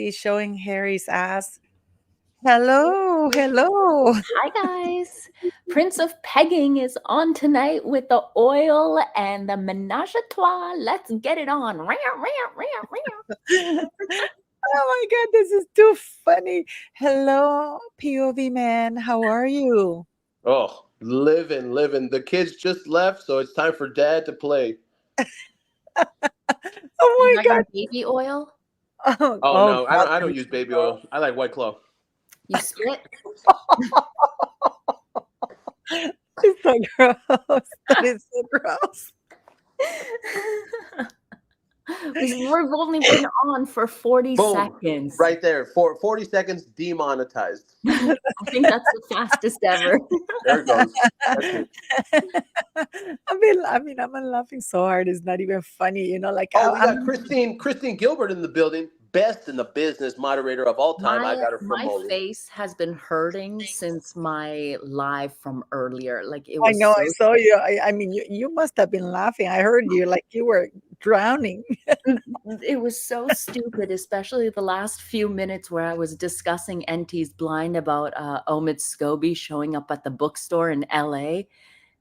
He's showing Harry's ass. Hello, hello. Hi, guys. Prince of Pegging is on tonight with the oil and the menage a trois. Let's get it on. Oh my God, this is too funny. Hello, POV man. How are you? Oh, living. The kids just left, so it's time for dad to play. Oh You my got God. your baby oil? Oh, Oh oh no, God. I don't use baby oil. I like White Claw. You spit? It's so gross. That is so gross. We've only been on for 40 Boom, seconds. right there. For 40 seconds, demonetized. I think that's the fastest ever. There it goes. That's it. I'm laughing so hard. It's not even funny. You know, like Oh, we got I'm. Christine Gilbert in the building. Best in the business moderator of all time. I got her from My Molly. face has been hurting since my live from earlier. Like it I was know. so I saw you. I mean, you must have been laughing. I heard you like you were drowning. it was so stupid, especially the last few minutes where I was discussing NT's Blind about Omid Scobie showing up at the bookstore in LA.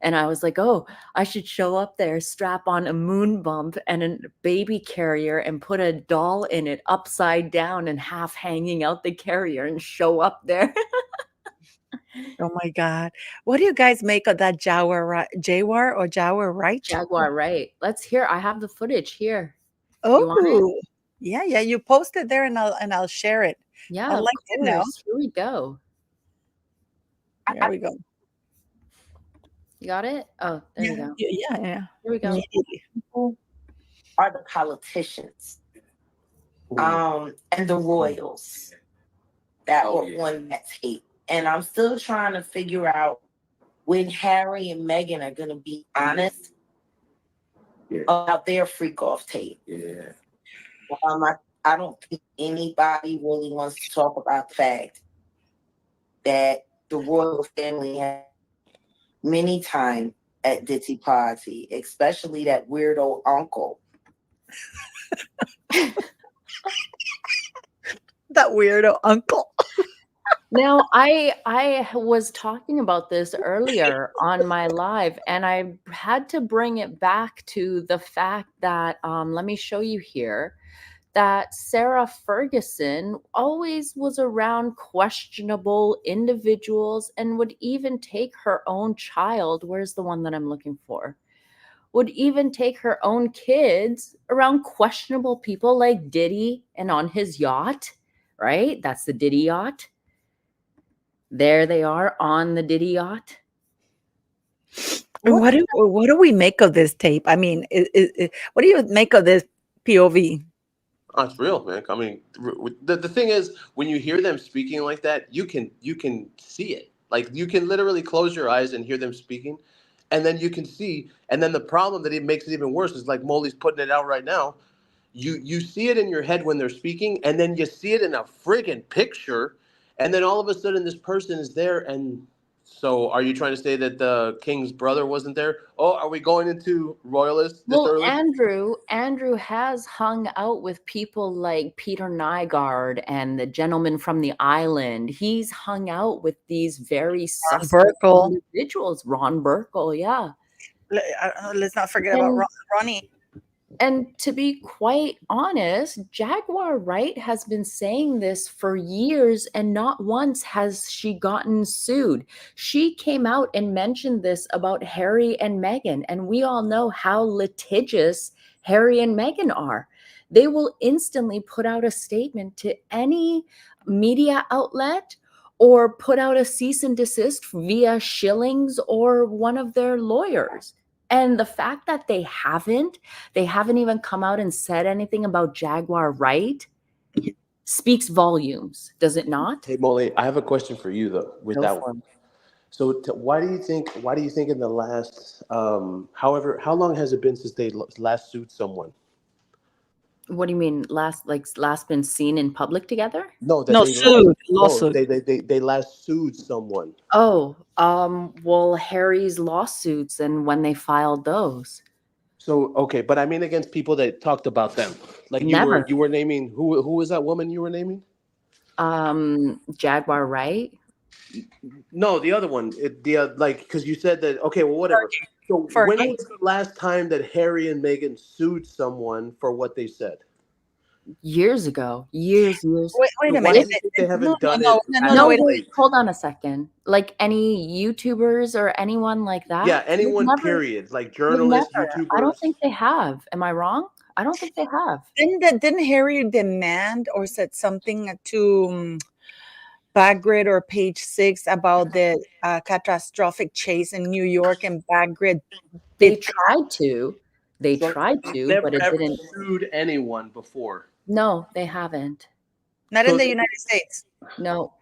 And I was like, oh, I should show up there, strap on a moon bump and a baby carrier and put a doll in it upside down and half hanging out the carrier and show up there. Oh my God. What do you guys make of that Jawar or Jawar right? Jaguar, right. Let's hear. I have the footage here. You want it? Oh, yeah. You post it there and I'll share it. Yeah, I'd of like to know. course. Here we go. There we go. You got it? Oh, there you go. Yeah. Here we go. Immediately. Are the politicians and the royals that were on that tape. And I'm still trying to figure out when Harry and Meghan are going to be honest about their freak off tape. Yeah. I don't think anybody really wants to talk about the fact that the royal family had many times at Diddy party, especially that weirdo uncle. That weirdo uncle. Now, I was talking about this earlier on my live, and I had to bring it back to the fact that let me show you here that Sarah Ferguson always was around questionable individuals and would even take her own child. Where's the one that I'm looking for? Would even take her own kids around questionable people like Diddy and on his yacht, right? That's the Diddy yacht. There they are on the Diddy yacht. What do we make of this tape? I mean, what do you make of this POV? Oh, it's real, man. I mean, the thing is, when you hear them speaking like that, you can see it. Like you can literally close your eyes and hear them speaking, and then you can see. And then the problem that it makes it even worse is like Molly's putting it out right now. You see it in your head when they're speaking, and then you see it in a friggin' picture, and then all of a sudden this person is there. And so, are you trying to say that the king's brother wasn't there? Oh, are we going into royalists this Well, early? Andrew has hung out with people like Peter Nygaard and the gentleman from the island. He's hung out with these very suspect individuals. Ron Burkle, yeah. Let's not forget about Ronnie. And to be quite honest, Jaguar Wright has been saying this for years, and not once has she gotten sued. She came out and mentioned this about Harry and Meghan, and we all know how litigious Harry and Meghan are. They will instantly put out a statement to any media outlet or put out a cease and desist via Shillings or one of their lawyers. And the fact that they haven't even come out and said anything about Jaguar Wright speaks volumes, does it not? Hey, Molly, I have a question for you though. With that one, so why do you think in the last how long has it been since they last sued someone? What do you mean last been seen in public together? Lawsuit. They last sued someone. Oh, well, Harry's lawsuits and when they filed those. So okay, but I mean against people that talked about them. Like Never. you were naming who was that woman you were naming? Jaguar Wright. No, the other one. Like because you said that. Okay, well whatever. So when Fergie. was the last time that Harry and Meghan sued someone for what they said? Years ago. Years. Wait So a why do minute. you think they No, haven't no, done no, it no, no, as no. No, of Wait a wait, minute. late? hold on a second. Like any YouTubers or anyone like that? Yeah, They've anyone. never, Period. Like they've journalists, never. I don't YouTubers. think they have. Am I wrong? I don't think they have. Didn't Harry demand or said something to Backgrid or Page Six about the catastrophic chase in New York, and Backgrid They did tried to. They So tried they've to, but never it ever didn't. sued anyone before. No, they haven't. not in So the United States. No.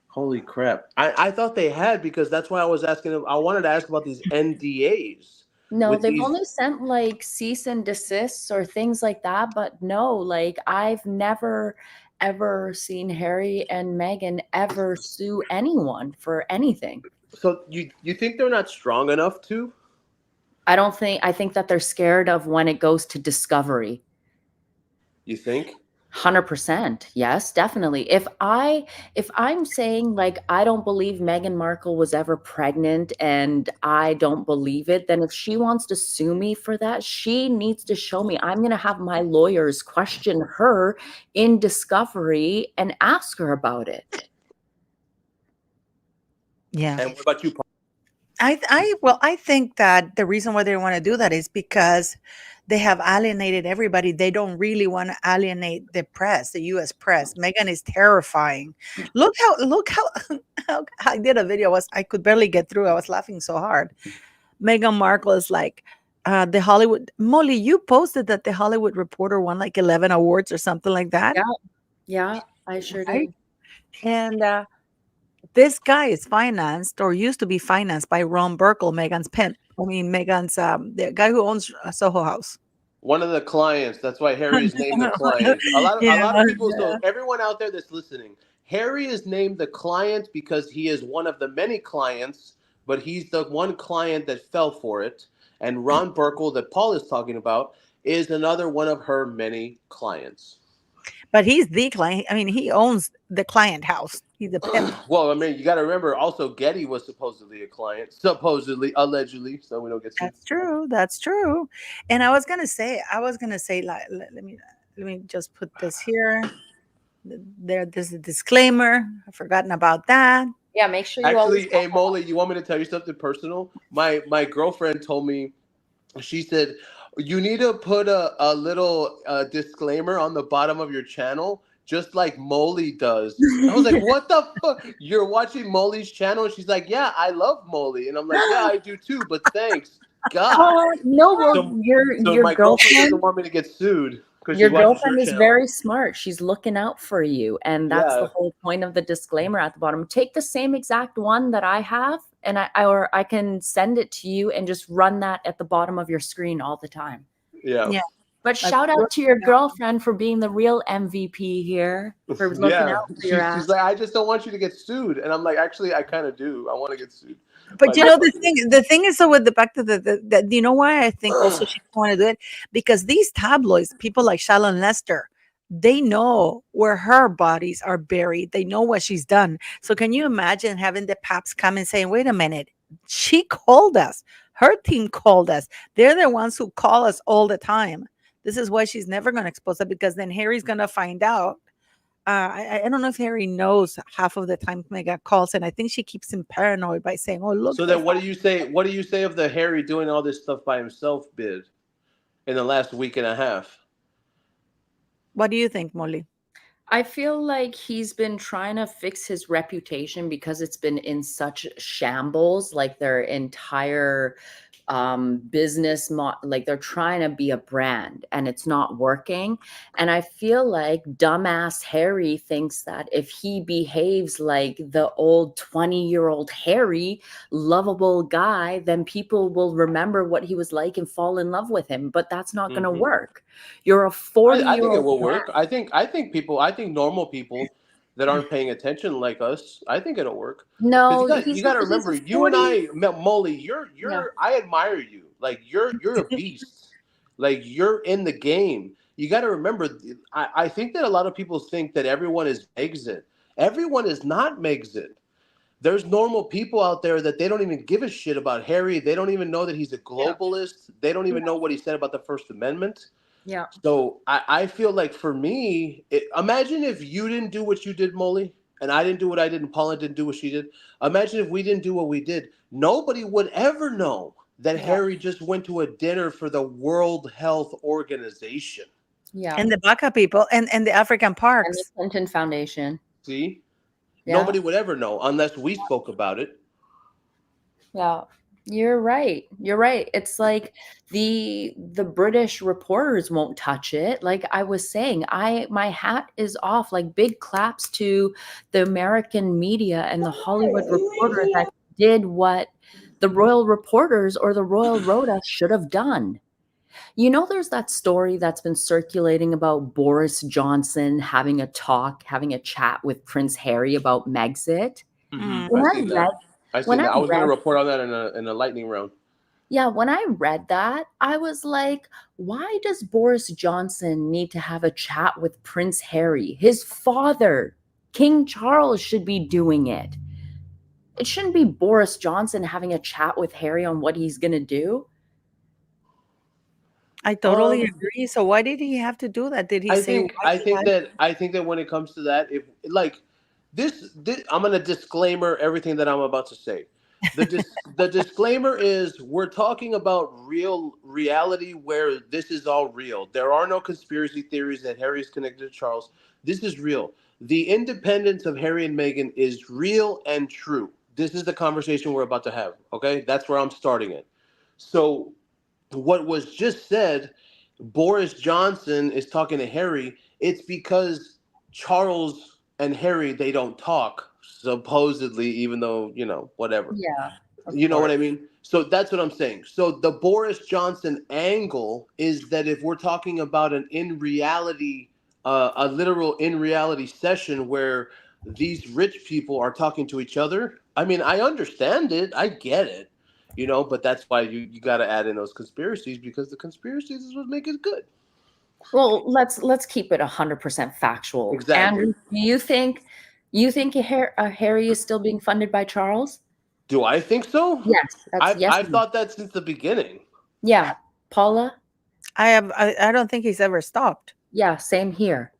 holy crap! I thought they had because that's why I was asking. I wanted to ask about these NDAs No, with they've these. only sent like cease and desists or things like that. But no, like I've never ever seen Harry and Meghan ever sue anyone for anything. So you think they're not strong enough to? I think that they're scared of when it goes to discovery. You think? 100%. Yes, definitely. If I'm saying like I don't believe Meghan Markle was ever pregnant and I don't believe it, then if she wants to sue me for that, she needs to show me. I'm going to have my lawyers question her in discovery and ask her about it. Yeah. And what about you, Paul? I think that the reason why they want to do that is because they have alienated everybody. They don't really want to alienate the press, the U.S. press. Meghan is terrifying. Look how I did a video. I could barely get through. I was laughing so hard. Meghan Markle is like the Hollywood. Molly, you posted that the Hollywood Reporter won like 11 awards or something like that, Yeah. Yeah, I sure right? did. And this guy is financed or used to be financed by Ron Burkle, Megan's pimp. I mean, Megan's the guy who owns Soho House. One of the clients. That's why Harry is named the client. A Yeah, lot of people. yeah. So everyone out there that's listening, Harry is named the client because he is one of the many clients, but he's the one client that fell for it. And Ron Burkle that Paul is talking about is another one of her many clients. But he's the client. I mean, he owns the client house. He's a pimp. Well, I mean, you got to remember also Getty was supposedly a client, supposedly, allegedly, so we don't get sued. That's true. That's true. And I was gonna say, like, let me just put this here. There's a disclaimer. I've forgotten about that. Yeah, make sure you always Actually, hey Molly, you want me to tell you something personal? My girlfriend told me, she said, you need to put a little disclaimer on the bottom of your channel, just like Molly does. I was like, what the fuck? You're watching Molly's channel? And she's like, yeah, I love Molly. And I'm like, yeah, I do too, but thanks. God. no, well, So, so your my girlfriend girlfriend doesn't want me to get sued because she Your watches your girlfriend is channel. very smart. She's looking out for you. And that's the Yeah. whole point of the disclaimer at the bottom. Take the same exact one that I have, and I can send it to you and just run that at the bottom of your screen all the time. Yeah. Yeah. But shout out to your girlfriend for being the real MVP here, for looking Yeah. out for your ass. She's like, I just don't want you to get sued. And I'm like, actually, I kind of do. I want to get sued. But you know the thing is, so with the back to the you know why I think also she want to do it, because these tabloids, people like Shalon Lester, they know where her bodies are buried. They know what she's done. So can you imagine having the paps come and saying, "Wait a minute, she called us. Her team called us. They're the ones who call us all the time." This is why she's never going to expose it, because then Harry's going to find out. I don't know if Harry knows half of the time Meghan calls, and I think she keeps him paranoid by saying, "Oh, look." So then, what do you say? What do you say of the Harry doing all this stuff by himself bid in the last week and a half? What do you think, Molly? I feel like he's been trying to fix his reputation because it's been in such shambles, like their entire business like they're trying to be a brand and it's not working. And I feel like dumbass Harry thinks that if he behaves like the old 20-year-old Harry, lovable guy, then people will remember what he was like and fall in love with him. But that's not going to work. You're a 40-year-old. I think it will work. I think normal people that aren't paying attention like us, I think it'll work. No, You got to remember, you and I, Molly, I admire you. Like you're a beast. Like you're in the game. You got to remember. I think that a lot of people think that everyone is Megxit. Everyone is not Megxit. There's normal people out there that they don't even give a shit about Harry. They don't even know that he's a globalist. They don't even know what he said about the First Amendment. Yeah. So I feel like for me, imagine if you didn't do what you did, Molly, and I didn't do what I did, and Paula didn't do what she did. Imagine if we didn't do what we did. Nobody would ever know that Yeah. Harry just went to a dinner for the World Health Organization. Yeah. And the Baca people and the African And the parks. Clinton Foundation. See? Yeah. Nobody would ever know unless we spoke about it. Yeah. You're right. You're right. It's like the British reporters won't touch it. Like I was saying, my hat is off. Like big claps to the American media and the Hollywood reporters that did what the royal reporters or the royal rota should have done. You know, there's that story that's been circulating about Boris Johnson having a chat with Prince Harry about Megxit. When I I seen read that. I when seen I that. I was going to read report on that in a lightning round. Yeah, when I read that, I was like, why does Boris Johnson need to have a chat with Prince Harry? His father, King Charles, should be doing it. It shouldn't be Boris Johnson having a chat with Harry on what he's going to do. I totally agree. So why did he have to do that? Did he say why I he think had that I think that when it comes to that, if like this I'm gonna disclaimer everything that I'm about to say. The disclaimer is we're talking about real reality where this is all real. There are no conspiracy theories that Harry is connected to Charles. This is real. The independence of Harry and Meghan is real and true. This is the conversation we're about to have. Okay, that's where I'm starting it. So what was just said, Boris Johnson is talking to Harry, it's because Charles and Harry, they don't talk, supposedly, even though, whatever. Yeah, of You know what I course. mean? So that's what I'm saying. So the Boris Johnson angle is that if we're talking about a literal in reality session where these rich people are talking to each other, I mean, I understand it. I get it. But that's why you got to add in those conspiracies because the conspiracies is what make it good. Well, let's keep it 100% factual. Exactly. Andrew, do you think Harry is still being funded by Charles? Do I think so? Yes, that's yes. I've thought that since the beginning. Yeah, Paula. I don't think he's ever stopped. Yeah, same here.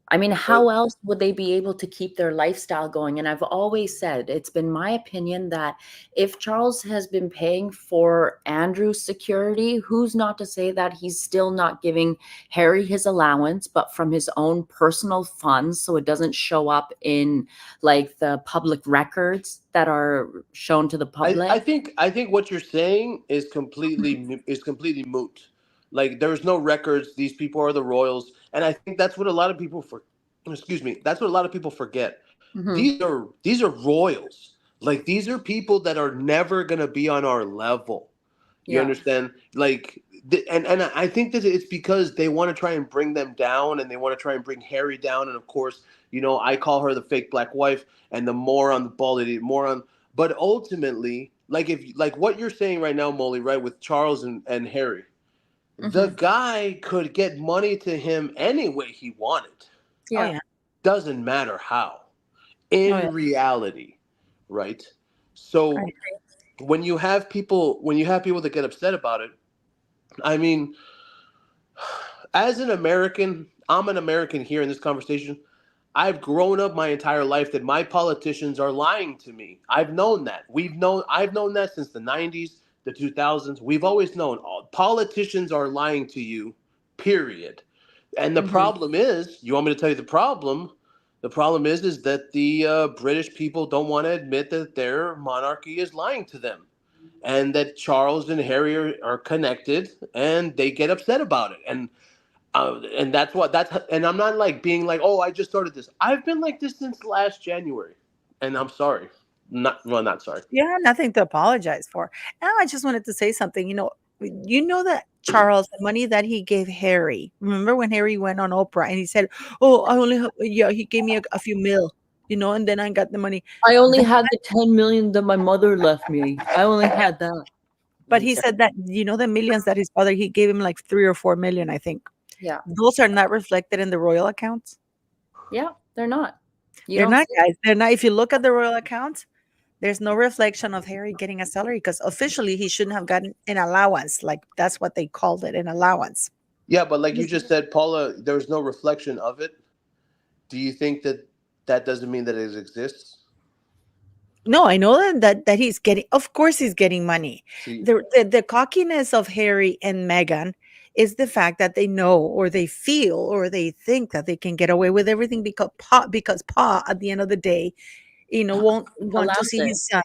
I mean, how else would they be able to keep their lifestyle going? And I've always said, it's been my opinion that if Charles has been paying for Andrew's security, who's not to say that he's still not giving Harry his allowance, but from his own personal funds, so it doesn't show up in like the public records that are shown to the public? I think what you're saying is completely moot. Like there's no records. These people are the royals, and I think that's what a lot of people excuse me. That's what a lot of people forget. Mhm. These are royals. Like these are people that are never gonna be on our level. You Yeah. understand? Like, and I think that it's because they want to try and bring them down, and they want to try and bring Harry down. And of course, I call her the fake black wife and the moron, the bald moron. But ultimately, like what you're saying right now, Molly, right, with Charles and Harry, the guy could get money to him any way he wanted. Oh yeah. Doesn't matter how. Oh, In yeah. reality, right? So Right. when you have people that get upset about it, I mean, as an American, I'm an American here in this conversation. I've grown up my entire life that my politicians are lying to me. I've known that. I've known that since the 90s, the 2000s. We've always known politicians are lying to you, period. And the problem is, you want me to tell you the problem? The problem is that the British people don't want to admit that their monarchy is lying to them, and that Charles and Harry are connected, and they get upset about it. And and I'm not like being like, oh, I just started this. I've been like this since last January, and I'm sorry. Not sorry. You have nothing to apologize for. And I just wanted to say something. That Charles, the money that he gave Harry. Remember when Harry went on Oprah and he said, "Oh, I only have, yeah." He gave me a few mil, and then I got the money. I only had the 10 million that my mother left me. I only had that. But he said that, the millions that his father, he gave him like 3 or 4 million, I think. Yeah. Those are not reflected in the royal accounts. Yeah, they're not. You They're don't not, see guys. They're not. If you look at the royal accounts, there's no reflection of Harry getting a salary because officially he shouldn't have gotten an allowance. Like that's what they called it, an allowance. Yeah, but like you just said, Paula, there's no reflection of it. Do you think that that doesn't mean that it exists? No, I know that he's getting. Of course, he's getting money. See, The cockiness of Harry and Meghan is the fact that they know, or they feel, or they think that they can get away with everything because Pa, at the end of the day, won't want to allows see it. his son.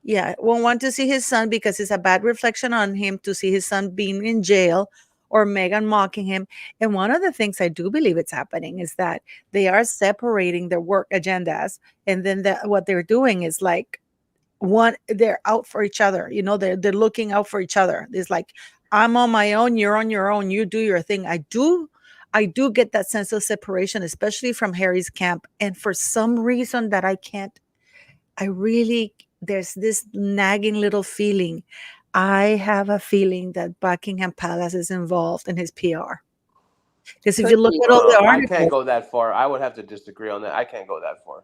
Yeah, won't want to see his son because it's a bad reflection on him to see his son being in jail or Meghan mocking him. And one of the things I do believe it's happening is that they are separating their work agendas, and then what they're doing is like they're out for each other. They're looking out for each other. It's like I'm on my own, you're on your own, you do your thing. I do get that sense of separation, especially from Harry's camp. And for some reason that I really, there's this nagging little feeling. I have a feeling that Buckingham Palace is involved in his PR. Because if you Could look be. at all the I can't articles, go that far. I would have to disagree on that. I can't go that far.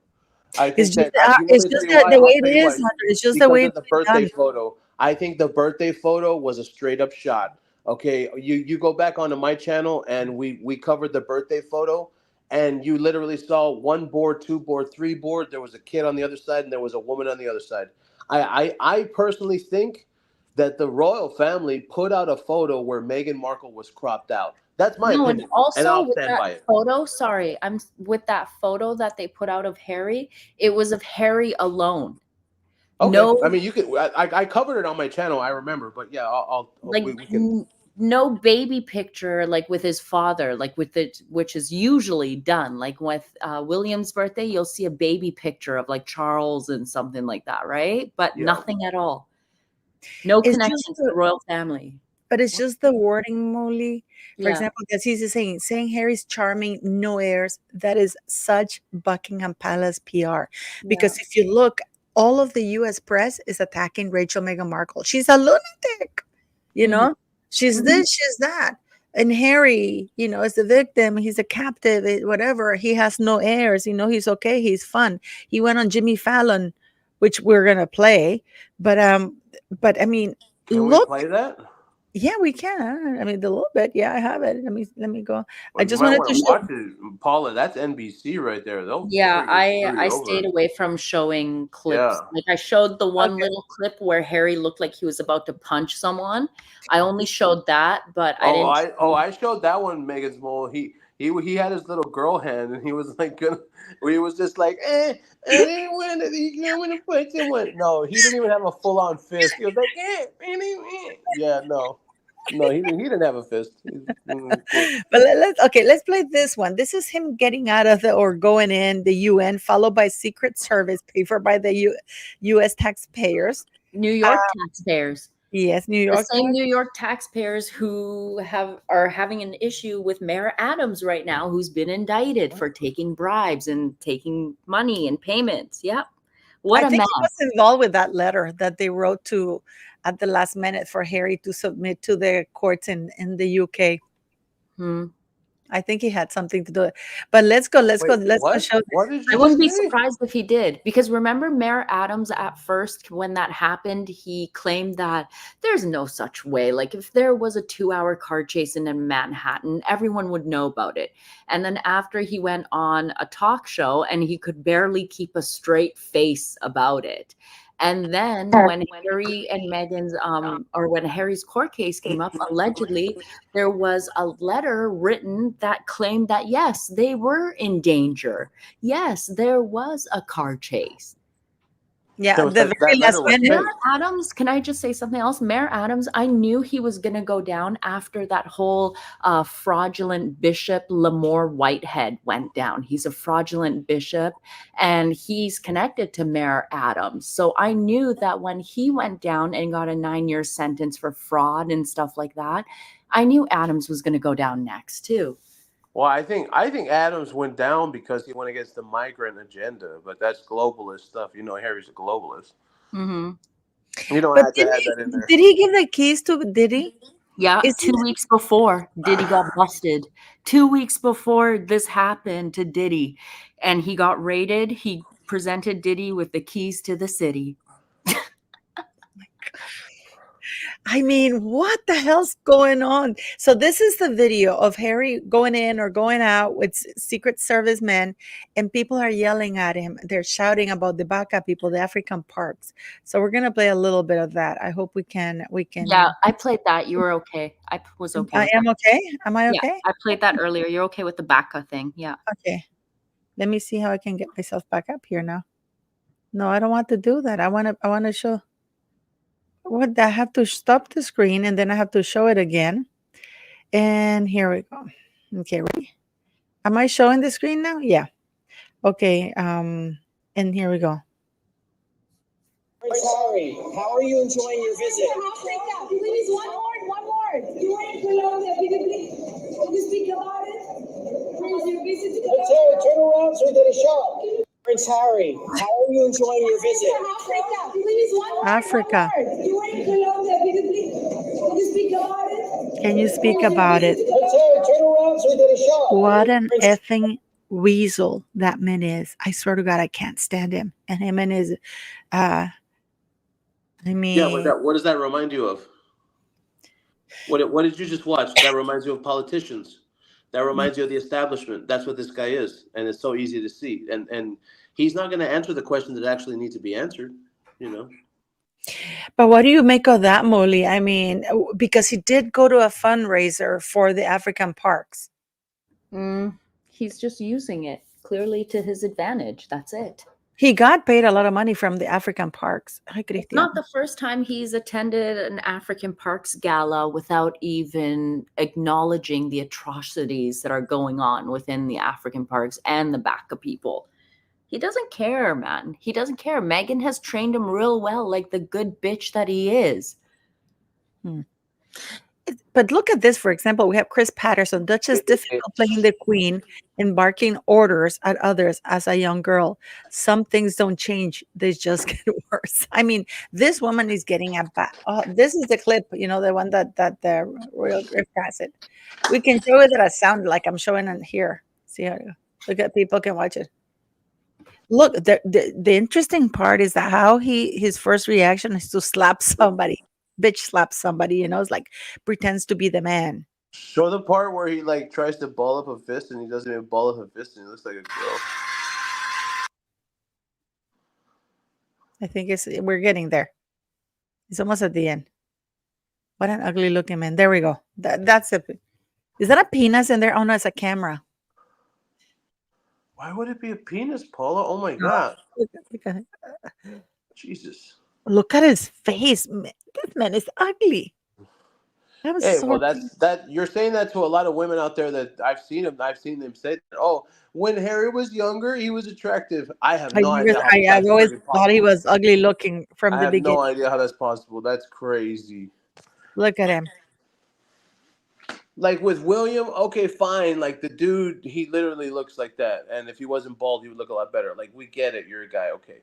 I it's think just that you want it's me to tell just you that why? the way I'll it tell you is, why. Hunter, it's just the Because way of it's the been birthday done. photo. I think the birthday photo was a straight up shot. Okay, you go back onto my channel and we covered the birthday photo, and you literally saw one board, two board, three board. There was a kid on the other side, and there was a woman on the other side. I personally think that the royal family put out a photo where Meghan Markle was cropped out. That's my No, and opinion, and also I'll with stand that by it. photo, sorry, with that photo that they put out of Harry, it was of Harry alone. Okay, No, I mean you could. I covered it on my channel. I remember, but yeah, like we can. no baby picture like with his father, like with it, which is usually done. Like with William's birthday, you'll see a baby picture of like Charles and something like that, right? But Yeah. nothing at all. No It's just connection to the royal family. but it's just the wording, Molly. For Yeah. example, because he's saying Harry's charming, no airs. That is such Buckingham Palace PR. Because if you look, all of the U.S. press is attacking Rachel Meghan Markle. She's a lunatic, you Mhm. know. She's Mhm. this, she's that. And Harry, is the victim. He's a captive, whatever. He has no heirs. He's okay. He's fun. He went on Jimmy Fallon, which we're gonna play. But I mean, Can we look. play that? Yeah, we can. I mean, a little bit. Yeah, I have it. Let me go. I Well, you just might wanted want to to show. watch it, Paula. That's NBC right there. They'll Yeah, freaking screw I you stayed over. away from showing clips. Yeah. Like I showed the one Okay. little clip where Harry looked like he was about to punch someone. I only showed that, but I didn't show. I showed that one, Megan's mole. He had his little girl hand, and he was like gonna. He was just like, I didn't want to. You don't want to punch someone. No, he didn't even have a full on fist. He was like, yeah, no, no, he didn't have a fist. Cool. But let's play this one. This is him getting out of or going in the UN, followed by Secret Service, paid for by the U.S. taxpayers. New Uh, York taxpayers. yes, New The York. same New York taxpayers who are having an issue with Mayor Adams right now, who's been indicted for taking bribes and taking money and payments. Yep. What I a think he was mess. involved with that letter that they wrote to at the last minute for Harry to submit to the courts in the UK. Hmm. I think he had something to do it. But let's go. Let's go. Wait, Let's go what? show. What did I you wouldn't just be say? surprised if he did, because remember Mayor Adams at first, when that happened, he claimed that there's no such way. Like if there was a 2-hour car chase in Manhattan, everyone would know about it. And then after he went on a talk show and he could barely keep a straight face about it. And then when Harry and Meghan's or when Harry's court case came up, allegedly there was a letter written that claimed that yes, they were in danger. Yes, there was a car chase. Yeah, the That very letter last was minute. Mayor fake. Adams, can I just say something else? Mayor Adams, I knew he was going to go down after that whole fraudulent Bishop Lamore Whitehead went down. He's a fraudulent bishop and he's connected to Mayor Adams. So I knew that when he went down and got a 9-year sentence for fraud and stuff like that, I knew Adams was going to go down next too. Well, I think Adams went down because he went against the migrant agenda, but that's globalist stuff. You know, Harry's a globalist. Mm-hmm. You don't But have to add that in there. did he give the keys to Diddy? Yeah, Is 2 weeks before Diddy got busted. 2 weeks before this happened to Diddy, and he got raided, he presented Diddy with the keys to the city. I mean, what the hell's going on? So this is the video of Harry going in or going out with Secret Service men, and people are yelling at him. They're shouting about the Baka people, the African parks. So we're gonna play a little bit of that. I hope we can. Yeah, I played that. You were okay. I was okay I with am that. okay. Am I Yeah, okay? I played that earlier. You're okay with the Baka thing. Yeah. Okay. Let me see how I can get myself back up here now. No, I don't want to do that. I want to show. What, I have to stop the screen and then I have to show it again. And here we go. Okay, ready? Am I showing the screen now? Yeah. Okay. And here we go. Sorry, how are you enjoying your visit? Please, one more. You are in Colombia. Can you speak about it? Prince, your visit to Prince Harry, turn around so we get a shot. Prince Harry, how are you enjoying your visit? Africa. Please, one more. Africa. You are in Colombia. Can you speak about it? Can you speak about it? Prince Harry, turn around so we get a shot. What an effing weasel that man is. I swear to God, I can't stand him. And him and his, I mean, Yeah, but what does that remind you of? What did you just watch? That reminds you of politicians. That reminds you of the establishment. That's what this guy is, and it's so easy to see. And he's not going to answer the questions that actually need to be answered. You know. But what do you make of that, Molly? I mean, because he did go to a fundraiser for the African parks. He's just using it clearly to his advantage. That's it. He got paid a lot of money from the African parks. It's not the first time he's attended an African Parks gala without even acknowledging the atrocities that are going on within the African parks and the Baka people. He doesn't care, man. He doesn't care. Meghan has trained him real well, like the good bitch that he is. But look at this, for example, we have Chris Patterson, Duchess difficult playing the queen and barking orders at others as a young girl. Some things don't change, they just get worse. I mean, this woman is getting a back. Oh, this is the clip, you know, the one that the Royal Griff has it. We can show it at a sound like I'm showing it here. See how, look at, people can watch it. Look, the interesting part is that how his first reaction is to slap somebody. Bitch slap somebody, you know, it's like pretends to be the man. Show the part where he like tries to ball up a fist and he doesn't even ball up a fist and he looks like a girl. I think we're getting there. It's almost at the end. What an ugly looking man. There we go. That's it. Is that a penis in there? Oh no, it's a camera. Why would it be a penis, Paula? Oh my God. Look at Jesus. Look at his face. This man is ugly. You're saying that to a lot of women out there that I've seen them say that, oh, when Harry was younger, he was attractive. I have no idea. I've always thought he was ugly looking from the beginning. I have no idea how that's possible. That's crazy. Look at him. Like with William, okay, fine. Like the dude, he literally looks like that. And if he wasn't bald, he would look a lot better. Like, we get it. You're a guy. Okay.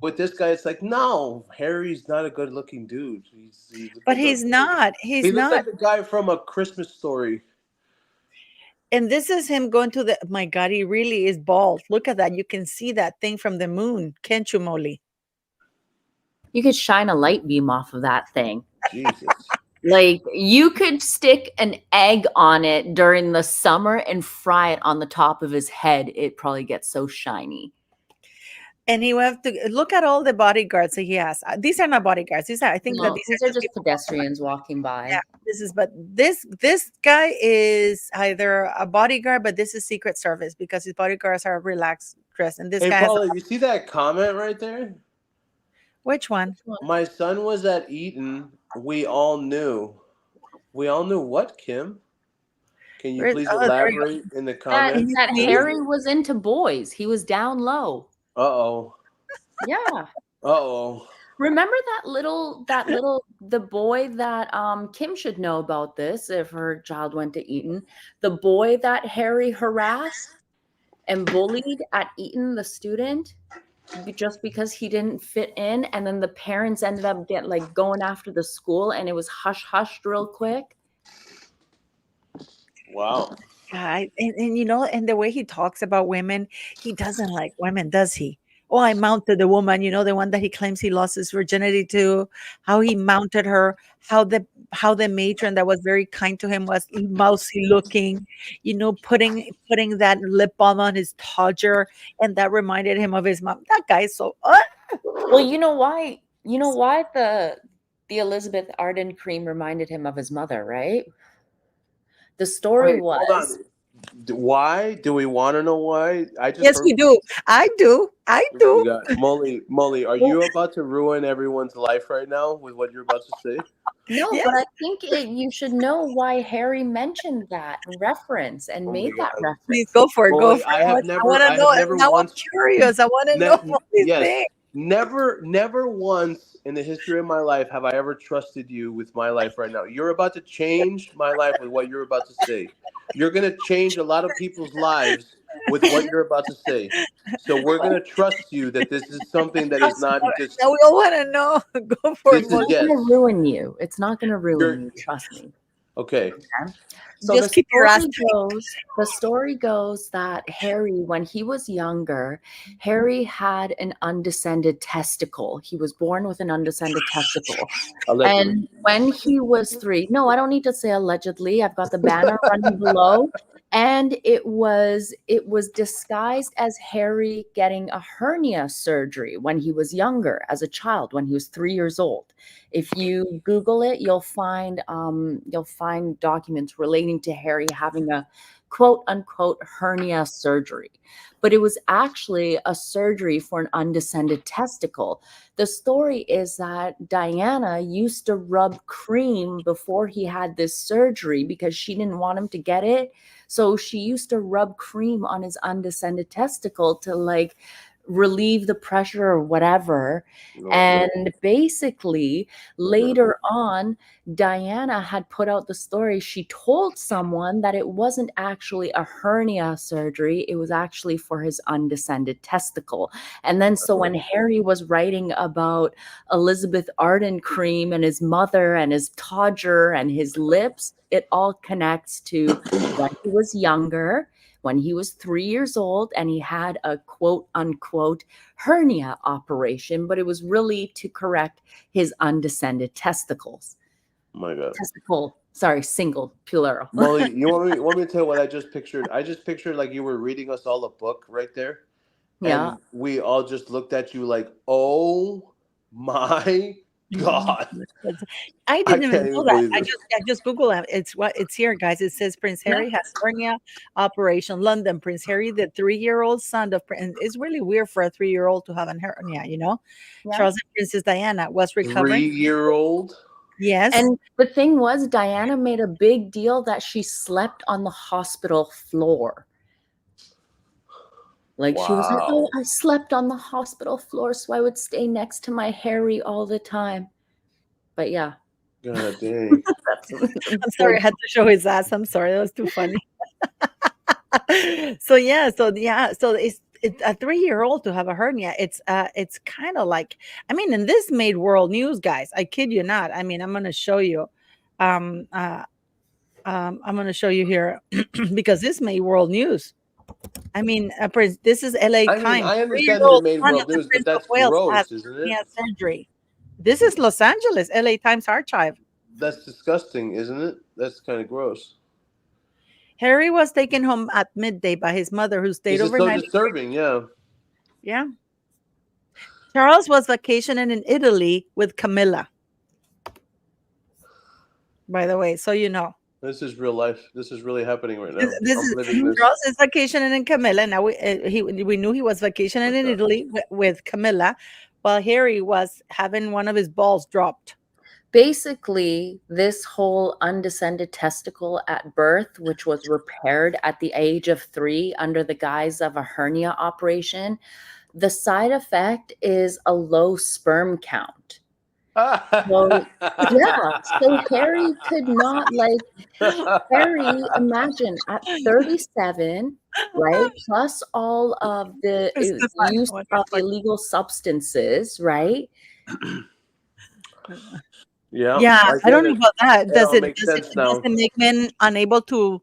With this guy, it's like, no, Harry's not a good-looking dude. He's not. He looks like the guy from A Christmas Story. And this is him going to the. My God, he really is bald. Look at that. You can see that thing from the moon, can't you, Molly? You could shine a light beam off of that thing. Jesus. Like, you could stick an egg on it during the summer and fry it on the top of his head. It probably gets so shiny. And he will have to look at all the bodyguards that he has. These are not bodyguards. These are these are just pedestrians walking by. Yeah, this guy is either a bodyguard, but this is Secret Service because his bodyguards are relaxed dressed. And this guy Paula, you see that comment right there? Which one? My son was at Eton. We all knew. We all knew what, Kim? Can you please elaborate in the comments? That Harry was into boys. He was down low. Uh-oh. Yeah. Uh-oh. Remember the boy that Kim should know about this if her child went to Eton. The boy that Harry harassed and bullied at Eton, the student. just because he didn't fit in, and then the parents ended up going after the school, and it was hush hushed real quick. Wow. And and the way he talks about women, he doesn't like women, does he? Oh, I mounted the woman, the one that he claims he lost his virginity to, how he mounted her, how the matron that was very kind to him was mousy looking, putting that lip balm on his todger, and that reminded him of his mom. That guy is so Well, you know why? The Elizabeth Arden cream reminded him of his mother, right? The story Wait, hold was on. Why? Do we want to know why? I just yes, heard we do. I do. I we do. got Molly, are you about to ruin everyone's life right now with what you're about to say? no, Yeah. but I think you should know why Harry mentioned that reference and Oh my made that God. Please reference. go for it. Go Molly, for it. I want to I know have it. never Now I'm once curious. I want to know all these yes, things. never once in the history of my life have I ever trusted you with my life right now. You're about to change my life with what you're about to say. You're going to change a lot of people's lives with what you're about to say. So we're going to trust you that this is something that is not just, Now we all want to know. Go for it, this It's is, Molly. not yes. going to ruin you. It's not going to ruin You're, you. Trust me. okay. Okay? So Just keep your ass. the story goes that Harry, when he was younger, Harry had an undescended testicle. He was born with an undescended testicle. Allegedly. And when he was 3, no, I don't need to say allegedly. I've got the banner running below. And it was disguised as Harry getting a hernia surgery when he was younger, as a child, when he was 3 years old. If you Google it, you'll find documents relating to Harry having a quote unquote hernia surgery. But it was actually a surgery for an undescended testicle. The story is that Diana used to rub cream before he had this surgery because she didn't want him to get it. So she used to rub cream on his undescended testicle to relieve the pressure or whatever. And basically, later on, Diana had put out the story. She told someone that it wasn't actually a hernia surgery, it was actually for his undescended testicle. And then, so when Harry was writing about Elizabeth Arden cream and his mother and his todger and his lips, it all connects to when he was younger, when he was 3 years old, and he had a quote unquote hernia operation, but it was really to correct his undescended testicles. Oh my God. Single, plural. Molly, you want me to tell you what I just pictured? I just pictured like you were reading us all a book right there. Yeah. And we all just looked at you like, oh my God. I I didn't even can't know even that. believe I this. just I just Google it. It's here, guys. It says Prince Harry has hernia operation, London. Prince Harry, the 3-year-old son of Prince. It's really weird for a 3-year-old to have a hernia. Yeah. Charles and Princess Diana was recovering. 3-year-old? Yes. And the thing was, Diana made a big deal that she slept on the hospital floor. She was like, oh, Wow. I slept on the hospital floor, so I would stay next to my Harry all the time. But yeah. God dang. I'm sorry, I had to show his ass. I'm sorry, that was too funny. So it's a 3-year-old to have a hernia. It's kind of like, and this made world news, guys. I kid you not. I'm gonna show you. I'm gonna show you here because this made world news. This is LA I mean, Times. I understand that it 3-year-old made son of world the news, but Prince of that's Wales has gross, isn't it? hernia surgery. This is Los Angeles, LA Times archive. That's disgusting, isn't it? That's kind of gross. Harry was taken home at midday by his mother, who stayed This is so overnight. disturbing, yeah. Yeah. Charles was vacationing in Italy with Camilla. By the way, so you know. This is real life. This is really happening right now. This I'm is living this. Charles is vacationing in Camilla. Now we knew he was vacationing in Italy with Camilla, while Harry was having one of his balls dropped. Basically, this whole undescended testicle at birth, which was repaired at the age of 3 under the guise of a hernia operation, the side effect is a low sperm count. So yeah, so Harry could not Harry, imagine at 37, right? Plus all of the It's the fun use one. of illegal substances, right? Yeah, Yeah, like I don't know about that. it all makes sense Does now. it make men unable to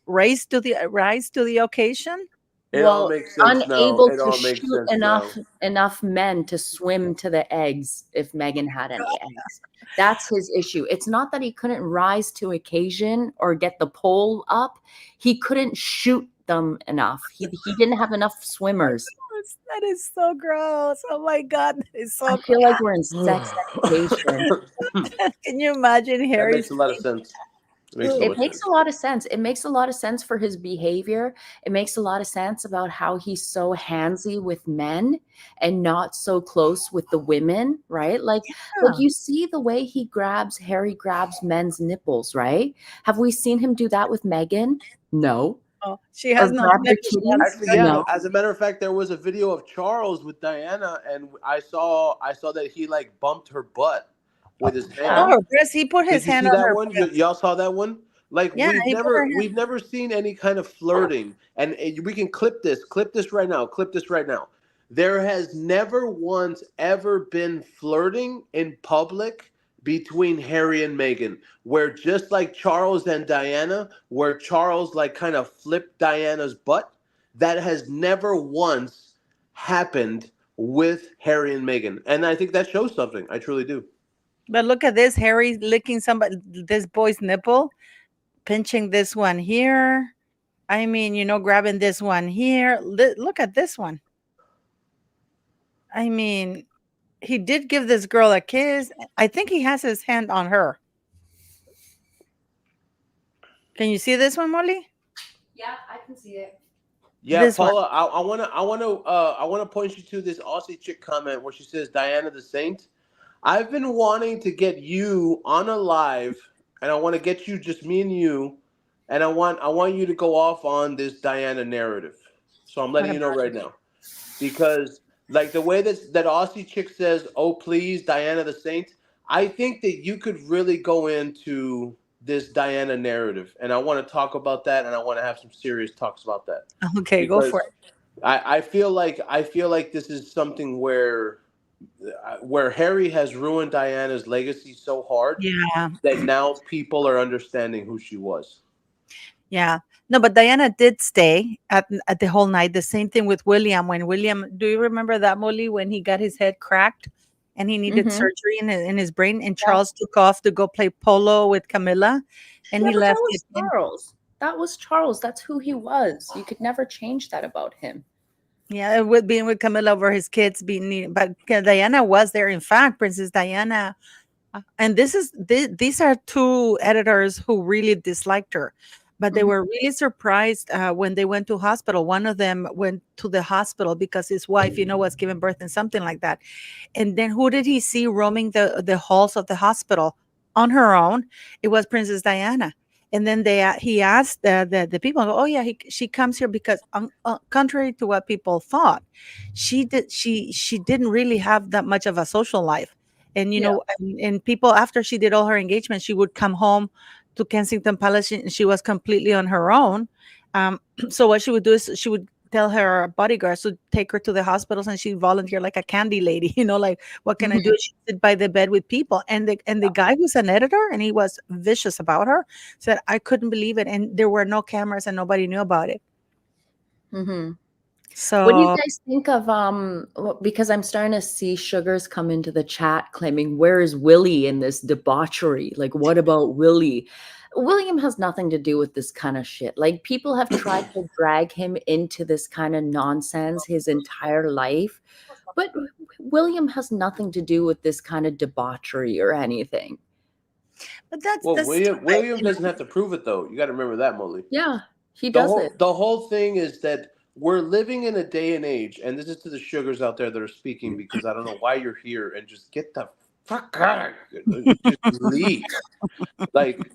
rise to the occasion? It all Well, makes sense now. unable It to all makes shoot sense now. enough men to swim to the eggs if Meghan had any eggs. That's his issue. It's not that he couldn't rise to occasion or get the pole up. He couldn't shoot them enough. He didn't have enough swimmers. That is so gross. Oh my God, that is I so feel gross. like we're in sex education. Can you imagine That Harry's makes a lot of sense. It makes so It much makes sense. a lot of sense. It makes a lot of sense for his behavior. It makes a lot of sense about how he's so handsy with men and not so close with the women, right? Like Yeah. you see the way Harry grabs men's nipples, right? Have we seen him do that with Meghan? No. Oh, she Or has no grab the maybe she has kitties? Actually, yeah. No. As a matter of fact, there was a video of Charles with Diana, and I saw that he like bumped her butt with his Yeah. hand. Oh, Chris, he put Did his you hand see on that her one? breast. Y'all saw that one? Like Yeah, he put her we've hand. never seen any kind of flirting, and we can clip this right now, clip this right now. There has never once ever been flirting in public between Harry and Meghan, where just like Charles and Diana, where Charles like kind of flipped Diana's butt, that has never once happened with Harry and Meghan, and I think that shows something. I truly do. But look at this, Harry licking this boy's nipple, pinching this one here. I mean, grabbing this one here. Look at this one. I mean, he did give this girl a kiss. I think he has his hand on her. Can you see this one, Molly? Yeah, I can see it. Yeah, This one. Paula, I wanna point you to this Aussie chick comment where she says Diana the Saint. I've been wanting to get you on a live, and I want to get you just me and you, and I want you to go off on this Diana narrative. So I'm What letting you know about right now because like the way that Aussie chick says, "Oh please, Diana the Saint," I think that you could really go into this Diana narrative, and I want to talk about that, and I want to have some serious talks about that it? Okay, go for because it. I feel like this is something where Harry has ruined Diana's legacy so hard Yeah. that now people are understanding who she was. Yeah. No, but Diana did stay at the whole night. The same thing with William. When William, do you remember that, Molly, when he got his head cracked and he needed Mm-hmm. surgery in his brain, and Yeah. Charles took off to go play polo with Camilla, and Yeah, he but that left was it in. Charles. That was Charles. That's who he was. You could never change that about him. Yeah, with being with Camilla over his kids being needed, but Diana was there. In fact, Princess Diana, and these are two editors who really disliked her, but they Mhm. were really surprised when they went to hospital. One of them went to the hospital because his wife, was giving birth and something like that. And then who did he see roaming the halls of the hospital on her own? It was Princess Diana. And then he asked the people, oh yeah, she comes here because contrary to what people thought, she didn't really have that much of a social life. And Yeah. and people, after she did all her engagements, she would come home to Kensington Palace, and she was completely on her own. So what she would do is she would tell her bodyguards to take her to the hospitals, and she'd volunteer like a candy lady, like, what can I do? Mhm. She'd sit by the bed with people. And the guy who's an editor, and he was vicious about her, said, I couldn't believe it. And there were no cameras and nobody knew about it. Mhm. What do you So guys think of because I'm starting to see Sugars come into the chat claiming, where is Willie in this debauchery? Like, what about Willie? William has nothing to do with this kind of shit. Like, people have tried to drag him into this kind of nonsense his entire life, but William has nothing to do with this kind of debauchery or anything. but that's Well, that's stupid, William doesn't have to prove it though. You got to remember that, Molly. Yeah, he The does whole it. the whole thing is that we're living in a day and age, and this is to the sugars out there that are speaking because I don't know why you're here, and just get the fuck out of here. Just leave. Like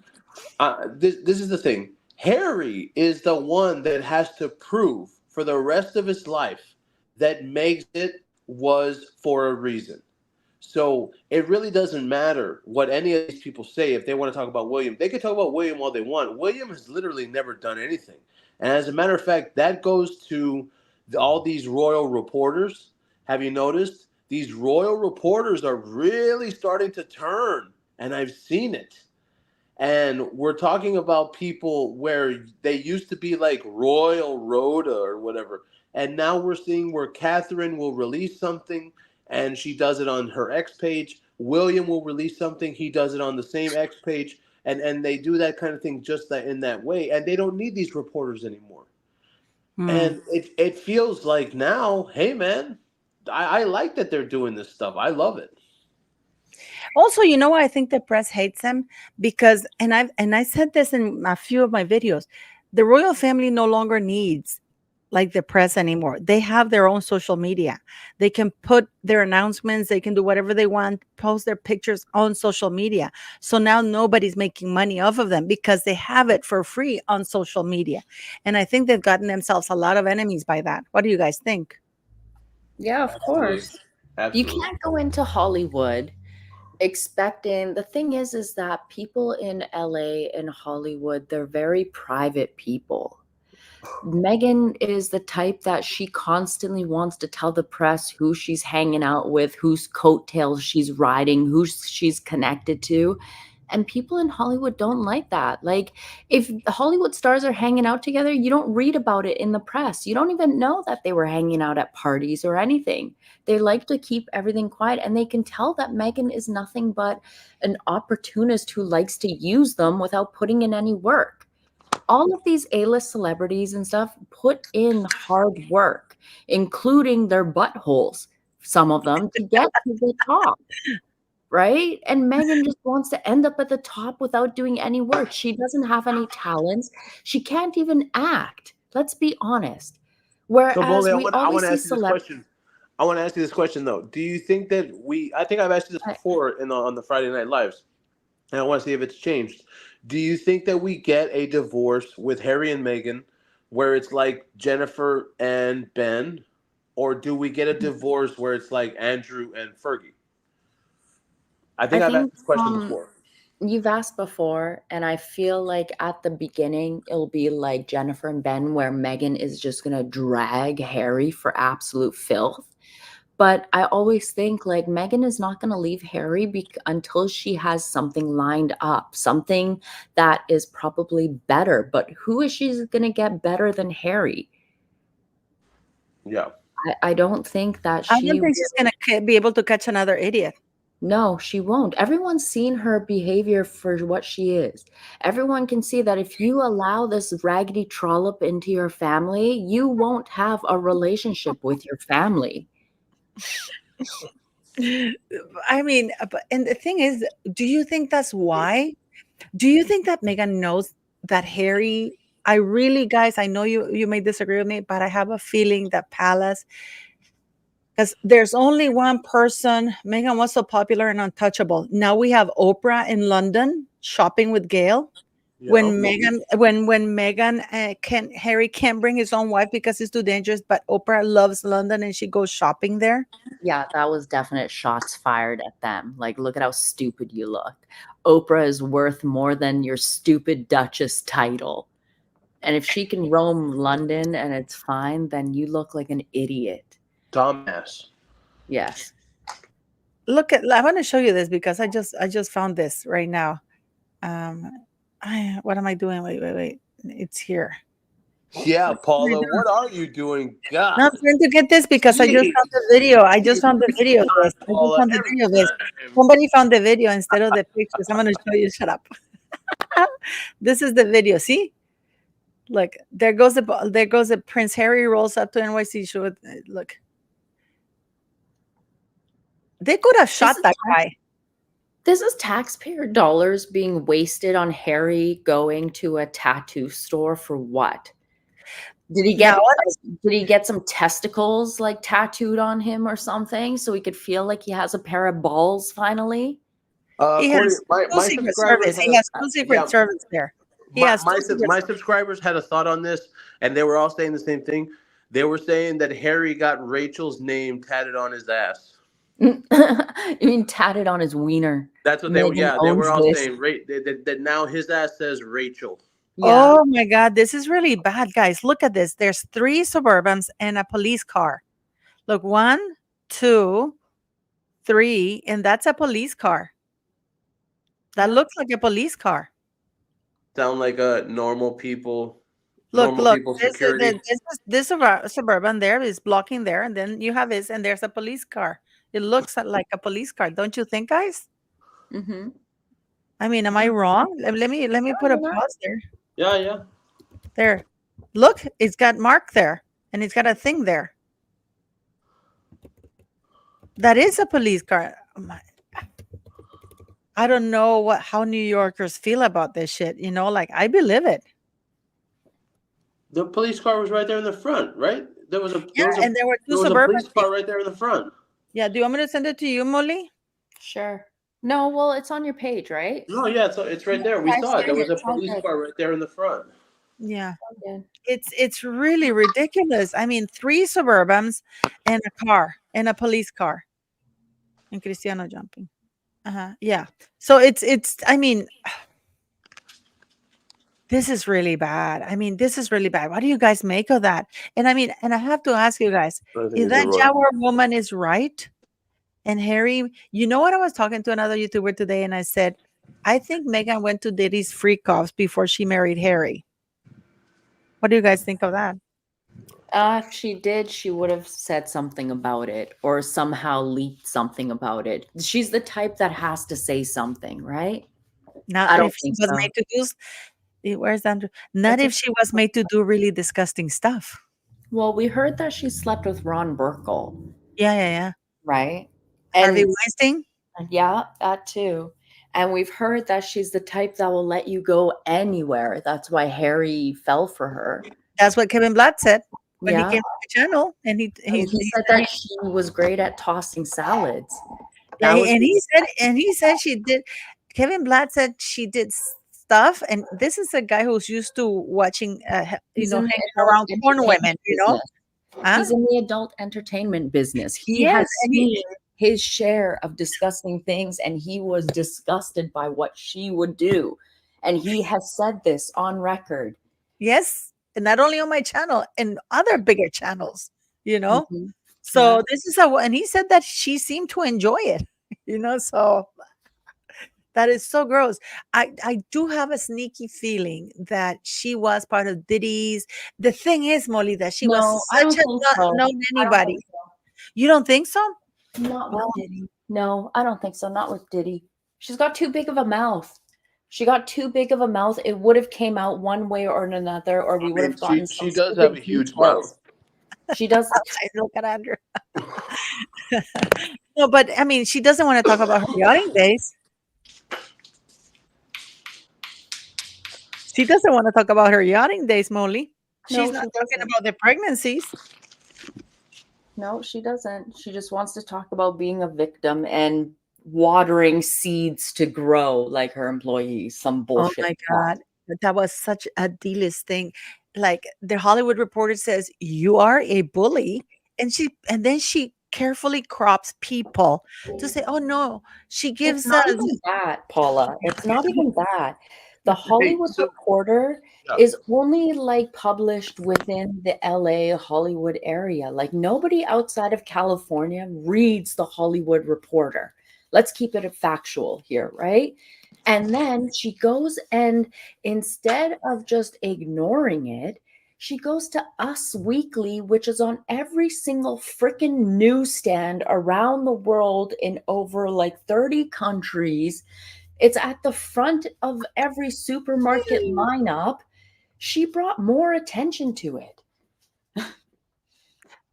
this is the thing. Harry is the one that has to prove for the rest of his life that Meg's it was for a reason. So it really doesn't matter what any of these people say. If they want to talk about William, they can talk about William all they want. William has literally never done anything. And as a matter of fact, that goes to all these royal reporters. Have you noticed? These royal reporters are really starting to turn, and I've seen it. And we're talking about people where they used to be like Royal Rhoda or whatever. And now we're seeing where Catherine will release something and she does it on her X page. William will release something, he does it on the same X page. And they do that kind of thing just that in that way. And they don't need these reporters anymore. Hmm. And it feels like now, hey man, I like that they're doing this stuff. I love it. Also, you know why I think the press hates them? Because I said this in a few of my videos, the royal family no longer needs like the press anymore. They have their own social media. They can put their announcements, they can do whatever they want, post their pictures on social media. So now nobody's making money off of them because they have it for free on social media. And I think they've gotten themselves a lot of enemies by that. What do you guys think? Yeah, of Absolutely. course. You Absolutely. can't go into Hollywood expecting. The thing is that people in LA and Hollywood, they're very private people. Meghan is the type that she constantly wants to tell the press who she's hanging out with, whose coattails she's riding, who she's connected to. And people in Hollywood don't like that. Like, if Hollywood stars are hanging out together, you don't read about it in the press. You don't even know that they were hanging out at parties or anything. They like to keep everything quiet, and they can tell that Meghan is nothing but an opportunist who likes to use them without putting in any work. All of these A-list celebrities and stuff put in hard work, including their buttholes, some of them, to get to the top, right? And Megan just wants to end up at the top without doing any work. She doesn't have any talents. She can't even act. Let's be honest. So, Whereas Bowley, we I always want to see ask you this celebrities. question. I want to ask you this question though. Do you think that I think I've asked you this before on the Friday Night Lives, and I want to see if it's changed. Do you think that we get a divorce with Harry and Meghan, where it's like Jennifer and Ben, or do we get a divorce where it's like Andrew and Fergie? I I think I've asked think this question before. you've asked before, and I feel like at the beginning it'll be like Jennifer and Ben, where Megan is just gonna drag Harry for absolute filth. But I always think like Megan is not gonna leave Harry until she has something lined up, something that is probably better. But who is she gonna get better than Harry? Yeah. I don't think that I don't she. think she's gonna be able to catch another idiot. No, she won't. Everyone's seen her behavior for what she is. Everyone can see that if you allow this raggedy trollop into your family, you won't have a relationship with your family. I mean, and the thing is, do you think that's why? Do you think that Megan knows that Harry? I really, guys, I know you may disagree with me, but I have a feeling that Palace, because there's only one person. Megan was so popular and untouchable. Now we have Oprah in London shopping with Gail. Yeah. When Megan can Harry can't bring his own wife because it's too dangerous, but Oprah loves London and she goes shopping there. Yeah, that was definite shots fired at them. Like, look at how stupid you look. Oprah is worth more than your stupid Duchess title. And if she can roam London and it's fine, then you look like an idiot. Dumbass. Yes. I want to show you this because I just found this right now. What am I doing? Wait. It's here. Yeah, Paula, what are you doing? God. No, I'm trying to get this because I just found the video. I just found the video of this. I just found the video of this. Somebody found the video instead of the pictures. I'm going to show you. Shut up. This is the video. See? Look, there goes the Prince Harry rolls up to NYC show. Look. They could have shot that guy. This is taxpayer dollars being wasted on Harry going to a tattoo store for what? Did he get some testicles like tattooed on him or something so he could feel like he has a pair of balls finally? He has no secret service. He has no secret service there. My subscribers had a thought on this, and they were all saying the same thing. They were saying that Harry got Rachel's name tatted on his ass. You mean tatted on his wiener? That's what they were. Meghan Yeah, they were owns all this. saying. That now his ass says Rachel. Yeah. Oh my God, this is really bad, guys. Look at this. There's 3 Suburbans and a police car. Look, 1, 2, 3, and that's a police car. That Yeah. looks like a police car. Sound like a normal Look, this is security. Suburban there is blocking there, and then you have this, and there's a police car. It looks like a police car, don't you think, guys? Mm-hmm. I mean, am I wrong? Let me put a you're not. pause there. Yeah, yeah. There. Look, it's got Mark there, and it's got a thing there. That is a police car. Oh my, I don't know how New Yorkers feel about this shit. Like I believe it. The police car was right there in the front, right? There was a And there were 2 there was a Suburban. police car right there in the front. Yeah, do you want me to send it to you, Molly? Sure. No, well, it's on your page, right? No, yeah, it's right there. We I saw it. There seen was a It's all police good. car right there in the front. Yeah. All good. It's really ridiculous. I mean, 3 Suburbans and a car and a police car. And Cristiano jumping. Yeah. So it's I mean, this is really bad. I mean, this is really bad. What do you guys make of that? And I mean, and I have to ask you guys, I think if it's that a Jaguar woman is right, and Harry, you know what? I was talking to another YouTuber today, and I said, I think Meghan went to Diddy's freak offs before she married Harry. What do you guys think of that? If she did, she would have said something about it or somehow leaked something about it. She's the type that has to say something, right? Not I don't if she think was so. made to do. Where's Andrew? Not It's if she was made to do really disgusting stuff. Well, we heard that she slept with Ron Burkle, Yeah. right? Harvey And Weinstein. yeah, that too. And we've heard that she's the type that will let you go anywhere. That's why Harry fell for her. That's what Kevin Blatt said when he Yeah. came to the channel, and He said that she was great at tossing salads. Yeah, That was he said she did. Kevin Blatt said she did stuff, and this is a guy who's used to watching, He's in the hanging adult around porn entertainment women. business. Huh? He's in the adult entertainment business. He Yes, has and seen his share of disgusting things, and he was disgusted by what she would do. And he has said this on record. Yes, and not only on my channel, and other bigger channels. Mhm. So Yeah. this is and he said that she seemed to enjoy it. So that is so gross. I do have a sneaky feeling that she was part of Diddy's. The thing is, Molly, that she No, was I don't such a think not so. known I don't anybody. think so. You don't think so? Not with Well, Diddy. No, I don't think so. Not with Diddy. She's got too big of a mouth. She got too big of a mouth. It would have came out one way or another, or we would have gotten She some does have a stupid huge details. mouth. She does. Look at Andrew. No, but I mean, she doesn't want to talk about her yachting days. She doesn't want to talk about her yachting days, Molly. No, She's she not talking doesn't. about the pregnancies. No, she doesn't. She just wants to talk about being a victim and watering seeds to grow like her employees. Some Oh bullshit. my like that. God. That was such a D-list thing. Like the Hollywood Reporter says, you are a bully. And then she carefully crops people to say, oh no, she It's gives not us. even that, Paula. It's not even that. The Hey, Hollywood so Reporter yeah. is only like published within the LA Hollywood area. Like nobody outside of California reads the Hollywood Reporter. Let's keep it factual here, right? And then she goes and instead of just ignoring it, she goes to Us Weekly, which is on every single freaking newsstand around the world in over like 30 countries. It's at the front of every supermarket lineup. She brought more attention to it.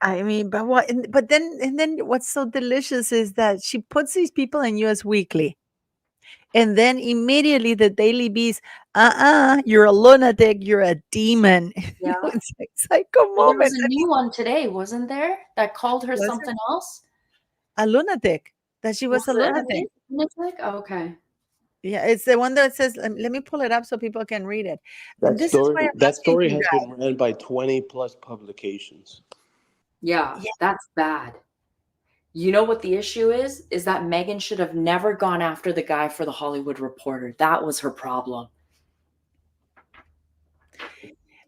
I mean, but then what's so delicious is that she puts these people in US Weekly. And then immediately the Daily Beast, you're a lunatic, you're a demon. Yeah. It's like, come Well, on, there was a new one today, wasn't there? That called her Was there? something else? A lunatic. That she was a Was it lunatic. lunatic? Oh, okay. Yeah, it's the one that says, let me pull it up so people can read it. And this is why I'm That asking story you has guys. been ran by 20 plus publications. Yeah, Yeah. that's bad. You know what the issue is? Is that Meghan should have never gone after the guy for the Hollywood Reporter. That was her problem.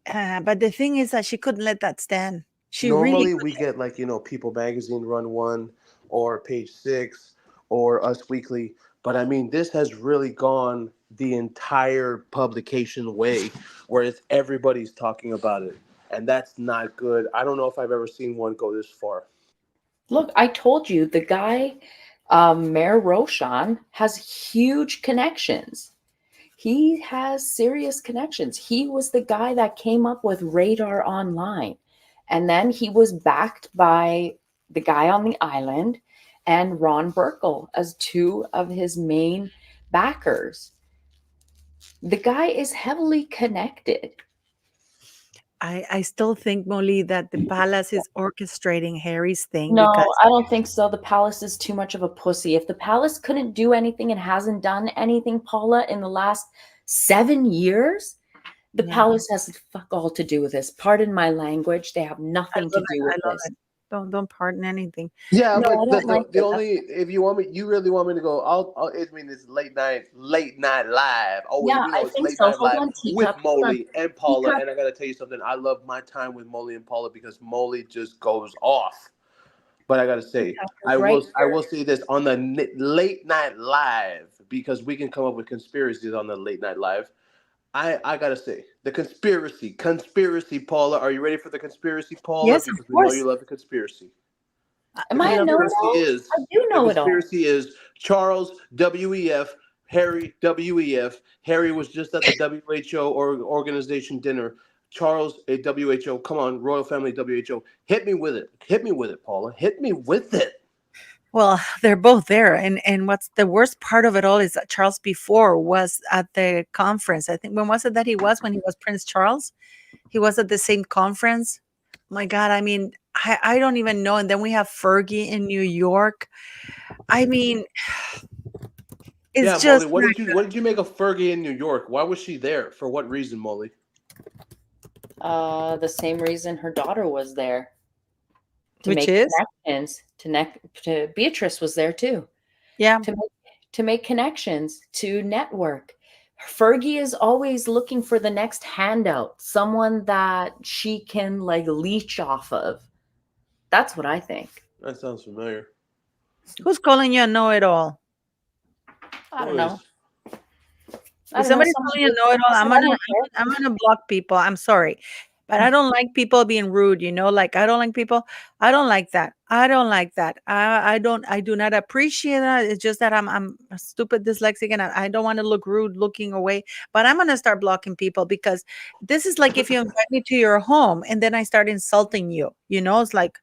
But the thing is that she couldn't let that stand. She really Normally, we get like People Magazine Run One, or Page Six, or Us Weekly. But I mean, this has really gone the entire publication way, where it's everybody's talking about it, and that's not good. I don't know if I've ever seen one go this far. Look, I told you the guy, Mayor Roshan, has huge connections. He has serious connections. He was the guy that came up with Radar Online. And then he was backed by the guy on the island and Ron Burkle as two of his main backers. The guy is heavily connected. I still think, Molly, that the palace is orchestrating Harry's thing No, because I don't think so. The palace is too much of a pussy. If the palace couldn't do anything and hasn't done anything, Paula, in the last 7 years, the yeah, palace has fuck all to do with this. Pardon my language. They have I nothing to love do it. I with love this. it. Don't pardon anything. Yeah, No, I but don't like the it. only, if you want me, you really want me to go. I mean, it's late night live. Oh, Yeah, we know I it's think late so. night Hold live on, with teacup. Hold on, Molly and Paula. teacup. And I gotta tell you something. I love my time with Molly and Paula because Molly just goes off. But I gotta say, Teacup is right I here. will say this on the late night live, because we can come up with conspiracies on the late night live. I gotta say the conspiracy, Paula. Are you ready for the conspiracy, Paula? Yes, of Because we know course. you love the conspiracy. The Am I I a love it. conspiracy know-it-all? is I do the know it all. conspiracy is Charles WEF, Harry WEF. Harry was just at the WHO or organization dinner. Charles a WHO. Come on, Royal Family WHO. Hit me with it. Hit me with it, Paula. Hit me with it. Well, they're both there, and what's the worst part of it all is that Charles before was at the conference. I think when was it that he was when he was Prince Charles? He was at the same conference. My God, I mean, I don't even know. And then we have Fergie in New York. I mean, it's Yeah, Molly. just not What did you make of Fergie in New York? Why was she there? For what reason, Molly? The same reason her daughter was there, to which make is connections. To Beatrice was there too. yeah. To make connections, to network. Fergie is always looking for the next handout, someone that she can like leech off of. That's what I think. That sounds familiar. Who's calling you a know-it-all? I Who don't know. is? I If don't know. somebody's Someone calling you a just know-it-all, said I don't care. I'm gonna block people. I'm sorry. But I don't like people being rude, like I don't like people. I don't like that. I don't like that. I do not appreciate that. It's just that I'm a stupid dyslexic and I don't want to look rude looking away. But I'm gonna start blocking people because this is like if you invite me to your home and then I start insulting you. It's like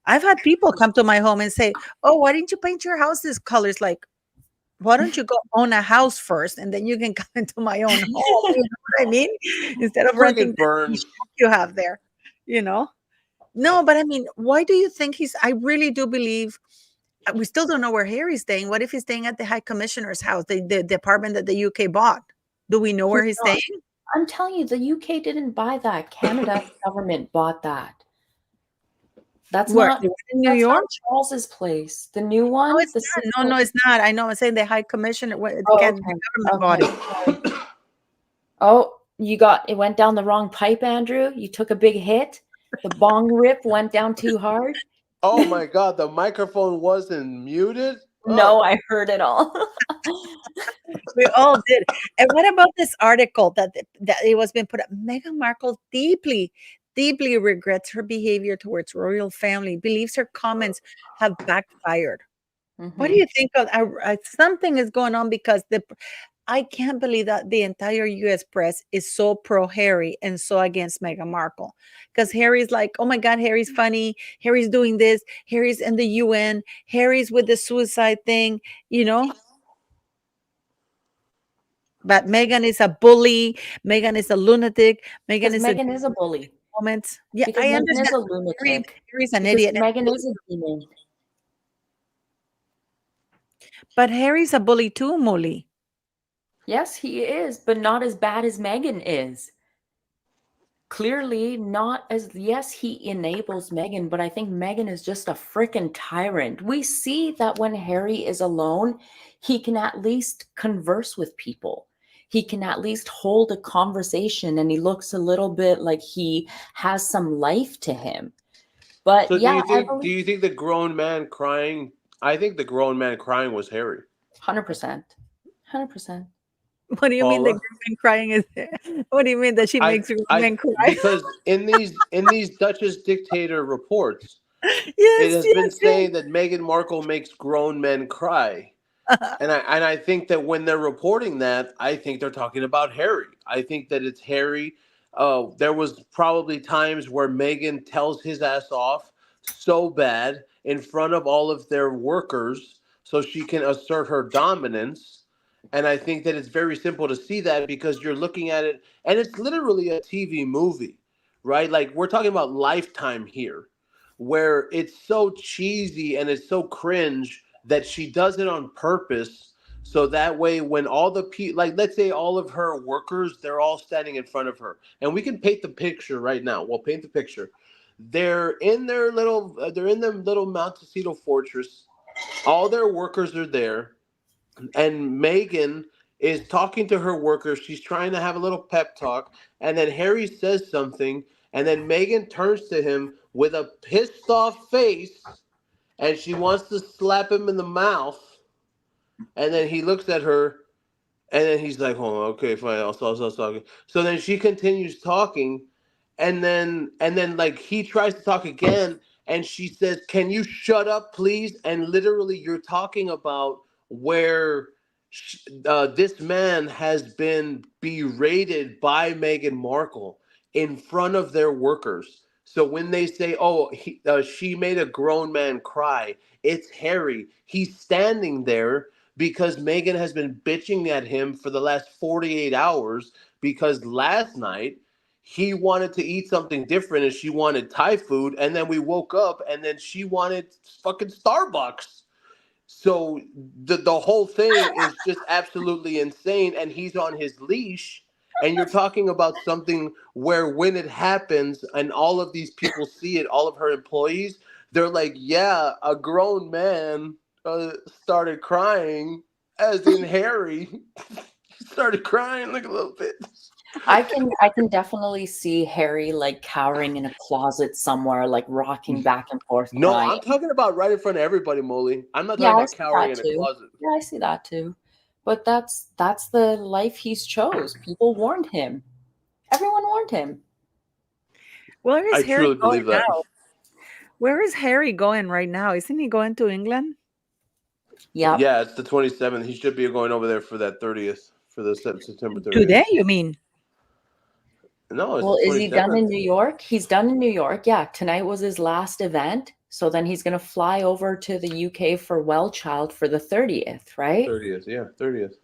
I've had people come to my home and say, "Oh, why didn't you paint your house this color?" It's like, why don't you go own a house first and then you can come into my own home? You know what I mean? Instead of renting Friggin' that burn. shack you have there, you know? No, but I mean, why do you think I really do believe we still don't know where Harry's staying. What if he's staying at the High Commissioner's house, the apartment that the UK bought? Do we know where He's he's not. staying? I'm telling you, the UK didn't buy that. Canada's government bought that. That's Where? not The one in New that's not York? Charles's place. The new No, one, it's the not. No, no, it's not. I know. I'm saying the High Commissioner, Oh, the okay. government bought Okay. it. Sorry. Oh, it went down the wrong pipe, Andrew. You took a big hit. The bong rip went down too hard. Oh my God, the microphone wasn't muted. No, Oh, I heard it all. We all did. And what about this article that it was been put up? Meghan Markle deeply, deeply regrets her behavior towards royal family, believes her comments have backfired. What do Mhm. you think of something is going on because I can't believe that the entire US press is so pro Harry and so against Meghan Markle. Because Harry's like, oh my God, Harry's funny. Harry's doing this. Harry's in the UN. Harry's with the suicide thing, you know? But Meghan is a bully. Meghan is a lunatic. Meghan Because is a Megan is a bully. moment. Yeah, Because I Megan is understand. a Harry, lunatic. Harry's an Because idiot. Megan is a demon. But Harry's a bully too, Molly. Yes, he is, but not as bad as Megan is. clearly not as, yes, he enables Meghan, but I think Meghan is just a freaking tyrant. We see that when Harry is alone, he can at least converse with people. He can at least hold a conversation, and he looks a little bit like he has some life to him. But So yeah, I do believe you think the grown man crying? I think the grown man crying was Harry. 100%. 100%. What do you mean the Paula, grown man crying is? What do you mean that she makes grown men cry? because in these Duchess dictator reports, it Yes, has been yes, yes. saying that Meghan Markle makes grown men cry. And I think that when they're reporting that, I think they're talking about Harry. I think that it's Harry. There was probably times where Meghan tells his ass off so bad in front of all of their workers so she can assert her dominance. And I think that it's very simple to see that because you're looking at it, and it's literally a TV movie, right? Like we're talking about Lifetime here, where it's so cheesy and it's so cringe that she does it on purpose, so that way when all the people, like let's say all of her workers, they're all standing in front of her, and we can paint the picture right now. We'll paint the picture. They're in their little Montecito fortress. All their workers are there, and Megan is talking to her workers. She's trying to have a little pep talk, and then Harry says something, and then Megan turns to him with a pissed off face, and she wants to slap him in the mouth, and then he looks at her, and then he's like, "Oh, okay, fine. I'll stop talking." So then she continues talking, and then like he tries to talk again, and she says, "Can you shut up, please?" And literally, you're talking about where this man has been berated by Meghan Markle in front of their workers. So when they say, "Oh, she made a grown man cry," it's Harry. He's standing there because Meghan has been bitching at him for the last 48 hours because last night he wanted to eat something different and she wanted Thai food, and then we woke up and then she wanted fucking Starbucks. So the whole thing is just absolutely insane, and he's on his leash. And you're talking about something where when it happens and all of these people see it, all of her employees, they're like, "Yeah, a grown man started crying," as in Harry started crying like a little bit. I can definitely see Harry like cowering in a closet somewhere, like rocking back and forth, No, crying. I'm talking about right in front of everybody, Molly. I'm not Yeah, talking I about see cowering that in a too. closet. Yeah, I see that too. But that's the life he's chose. People warned him. Everyone warned him. Where is I Harry truly going believe that. now? Where is Harry going right now? Isn't he going to England? Yep. Yeah, it's the 27th. He should be going over there for that 30th, for the September 30th. Today, you mean? No, it's Well, the is he done 27th. in New York? He's done in New York. Yeah, tonight was his last event. So then he's going to fly over to the UK for Well Child for the 30th, right? 30th, yeah, 30th.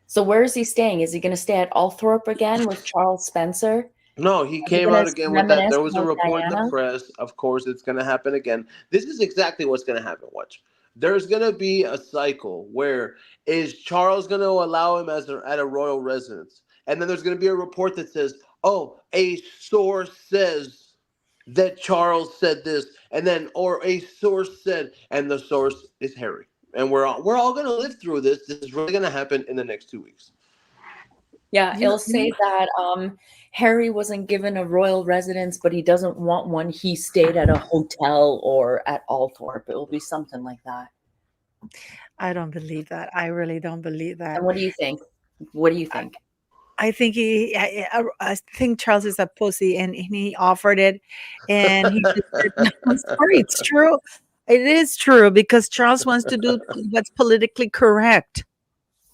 So where is he staying? Is he going to stay at Althorpe again with Charles Spencer? No, he Is he came going out to again with that. reminisce There was a about report in the Diana? press. Of course, it's going to happen again. This is exactly what's going to happen. Watch. There's going to be a cycle where is Charles going to allow him at a royal residence? And then there's going to be a report that says, "Oh, a source says that Charles said this," and then or a source said, and the source is Harry. And we're all going to live through this. This is really going to happen in the next 2 weeks. Yeah, You, it'll say that Harry wasn't given a royal residence, but he doesn't want one. He stayed at a hotel or at Althorpe. It will be something like that. I don't believe that. I really don't believe that. And what do you think? What do you think? I think I think Charles is a pussy, and he offered it, and he just said, "No, I'm sorry, it's true. It is true because Charles wants to do what's politically correct."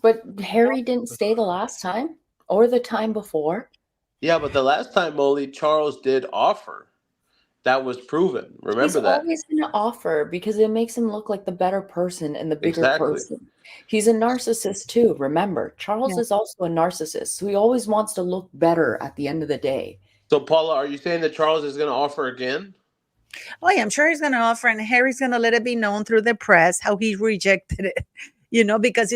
But Harry didn't stay the last time or the time before. Yeah, but the last time, Molly, Charles did offer. That was proven. He's Remember that. always going to offer because it makes him look like the better person and the bigger Exactly. person. He's a narcissist too. Remember, Charles Yeah. is also a narcissist. So he always wants to look better at the end of the day. So, Paula, are you saying that Charles is going to offer again? Oh, yeah, I'm sure he's going to offer, and Harry's going to let it be known through the press how he rejected it. because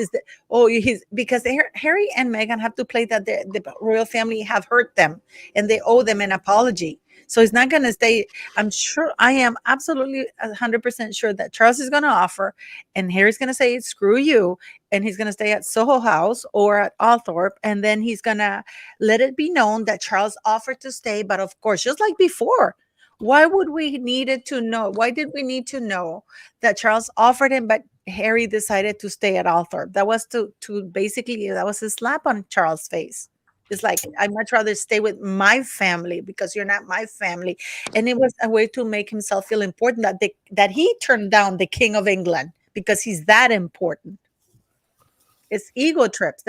because Harry and Meghan have to play that the royal family have hurt them and they owe them an apology. So he's not going to stay. I am absolutely 100% sure that Charles is going to offer and Harry's going to say, screw you. And he's going to stay at Soho House or at Althorpe. And then he's going to let it be known that Charles offered to stay. But of course, just like before, why would we needed to know? Why did we need to know that Charles offered him, but Harry decided to stay at Althorpe? That was to basically, that was a slap on Charles' face. It's like, I'd much rather stay with my family because you're not my family. And it was a way to make himself feel important that he turned down the King of England because he's that important. It's ego trips.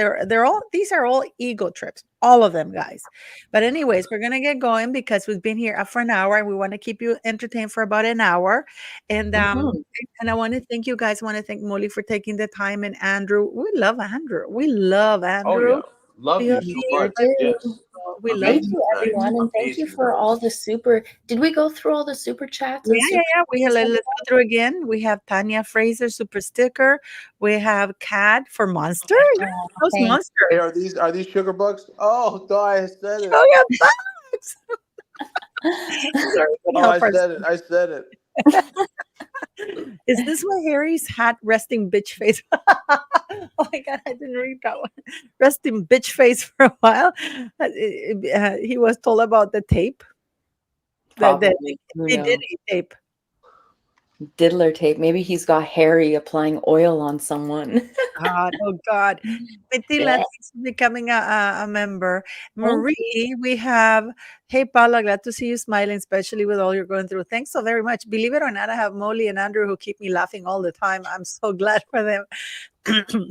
These are all ego trips, all of them, guys. But anyways, we're gonna get going because we've been here for an hour and we want to keep you entertained for about an hour. And Mhm. and I want to thank you guys. I want to thank Molly for taking the time, and Andrew. We love Andrew. We love Oh Andrew. yeah, love We you love so Sure much. you. do. Yes, We love Thank amazing you, night, everyone, and thank you amazing for night. all the super. Did we go through all the super chats Yeah, and yeah, super? yeah. Let's go through again. We have Tanya Fraser, super sticker. We have Cat for Monster. Yeah, Oh, those thanks. Hey, monsters. are these sugar bucks? Oh, no, I said it. Oh, yeah, thanks. Sorry, we can Oh, I help said ourselves. it. I said it. Is this why Harry's hat resting bitch face? Oh my god, I didn't read that one. Resting bitch face for a while. He was told about the tape, Probably. Who the knows? Diddy tape. Diddler tape. Maybe he's got Harry applying oil on someone. God, oh God. Betila, Blech. thanks for becoming a member. Thank you. Marie, we have, hey Paula, glad to see you smiling, especially with all you're going through. Thanks so very much. Believe it or not, I have Molly and Andrew who keep me laughing all the time. I'm so glad for them.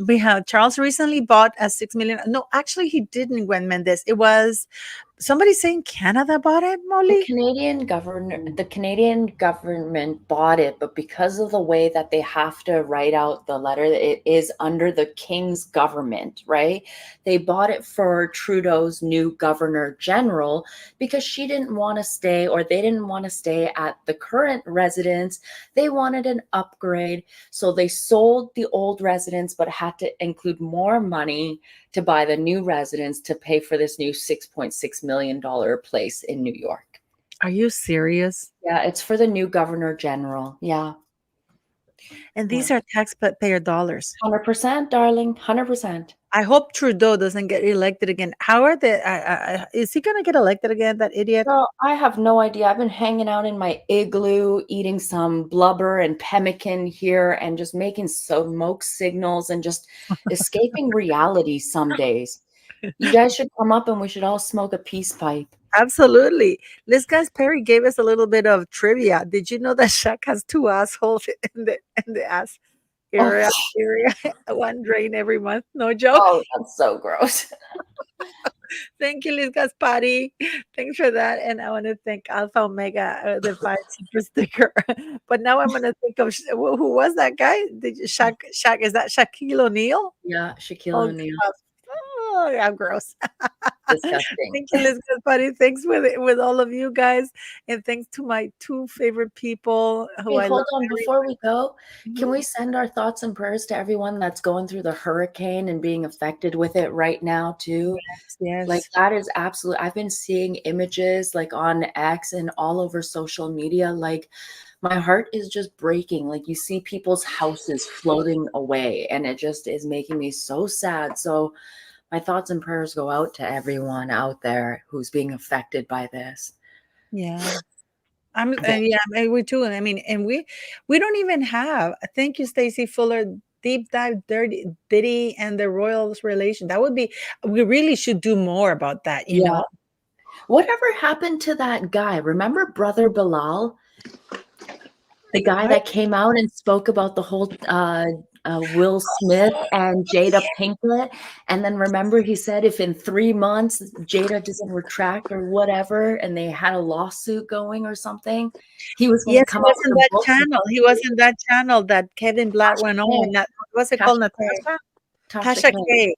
We have Charles recently bought a 6 million. No, actually, he didn't, Gwen Mendez. It was somebody saying Canada bought it, The Molly. Canadian government bought it, but because of the way that they have to write out the letter, it is under the King's government, right? They bought it for Trudeau's new governor general because she didn't want to stay, or they didn't want to stay at the current residence. They wanted an upgrade. So they sold the old residence, but had to include more money to buy the new residence to pay for this new $6.6 million place in New York. Are you serious? Yeah, it's for the new governor general. Yeah. And these are taxpayer dollars. 100%, darling. 100%. I hope Trudeau doesn't get elected again. How are they? Is he going to get elected again? That idiot. Girl, I have no idea. I've been hanging out in my igloo, eating some blubber and pemmican here and just making smoke signals and just escaping reality some days. You guys should come up and we should all smoke a peace pipe. Absolutely. This guy's Perry gave us a little bit of trivia. Did you know that Shaq has two assholes in the ass area? One drain every month. No joke. Oh, that's so gross. Thank you, Liz Gaspari. Thanks for that. And I want to thank Alpha Omega, the 5 super sticker. But now I'm going to think of who was that guy? Shaq, is that Shaquille O'Neal? Yeah, Shaquille Oh, O'Neal. God. Oh, yeah, gross. Disgusting. Thank you, Liz Gaspari. Thanks with all of you guys. And thanks to my two favorite people who Hey, I hold love. on. Before we go, can Mhm. we send our thoughts and prayers to everyone that's going through the hurricane and being affected with it right now, too? Yes. Like, that is absolute. I've been seeing images like on X and all over social media. Like, my heart is just breaking. Like, you see people's houses floating away, and it just is making me so sad. So, my thoughts and prayers go out to everyone out there who's being affected by this. Yeah. We too. I mean, and we don't even have. Thank you, Stacy Fuller. Deep dive, dirty Diddy and the royals relation. That would be. We really should do more about that. You know. Whatever happened to that guy? Remember Brother Bilal? The guy that came out and spoke about the whole Will Smith and Jada Pinkett. And then remember he said if in 3 months Jada doesn't retract or whatever, and they had a lawsuit going or something, he was going to Yes, he come was out in with a that book. channel. He was in that channel that Kevin Blatt went on. What's it called, Natasha? Tasha K.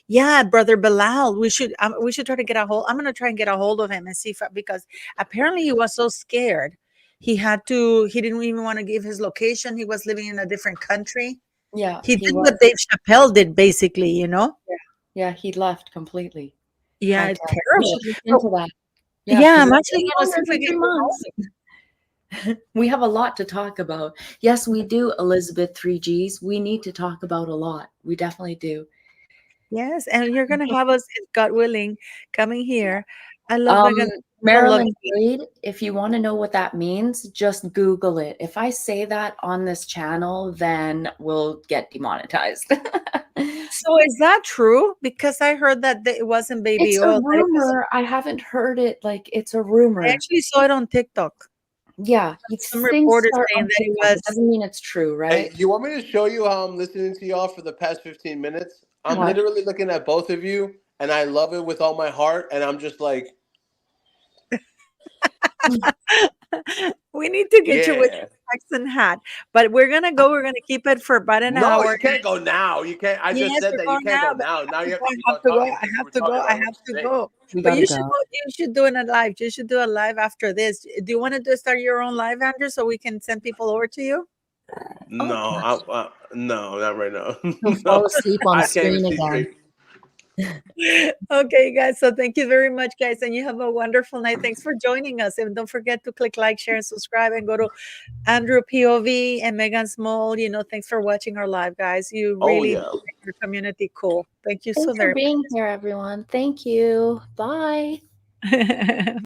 Yeah, Brother Bilal. We should try to get a hold. I'm gonna try and get a hold of him and see because apparently he was so scared. He didn't even want to give his location. He was living in a different country. Yeah, He he did was. what Dave Chappelle did, basically, you know? Yeah, he left completely. Yeah, How it's terrible. We terrible. should look Oh, into that. Yeah, yeah, because I'm it's actually been gonna see longer if we than can 3 get months. We have a lot to talk about. Yes, we do, Elizabeth 3Gs. We need to talk about a lot. We definitely do. Yes, and you're gonna have us, if God willing, coming here. I love Um, Meghan. I love Marilyn Reed, if you want to know what that means, just Google it. If I say that on this channel, then we'll get demonetized. So is that true? Because I heard that it wasn't baby It's a oil, that it was. rumor. I haven't heard it. Like, it's a I rumor. actually saw it on TikTok. Yeah, Some things reporters start saying on that it TikTok. It was. doesn't mean it's true, Hey, right? you want me to show you how I'm listening to y'all for the past 15 minutes? I'm What? literally looking at both of you, and I love it with all my heart, and I'm just like, We need to get you with yeah. your Texan hat, but we're gonna go. We're gonna keep it for about an No, hour. you can't go now. You can't. I just Yes, said we're that you going can't go now, but now. I Now you have to keep have on to go. talking I because have we're to go. talking I about what have to you're saying. go. We But gotta you should go. go. You should do it a live. You should do a live after this. Do you want to start your own live, Andrew, so we can send people over to you? No, no, not right now. He'll fall No, asleep on I can't even screen see again. straight. Okay, guys. So thank you very much, guys, and you have a wonderful night. Thanks for joining us, and don't forget to click like, share, and subscribe, and go to Andrew POV and Megan Small. Thanks for watching our live, guys. You Oh really yeah. do make your community cool. Thank you so Thanks for very being here, everyone. Thank you. Bye. much.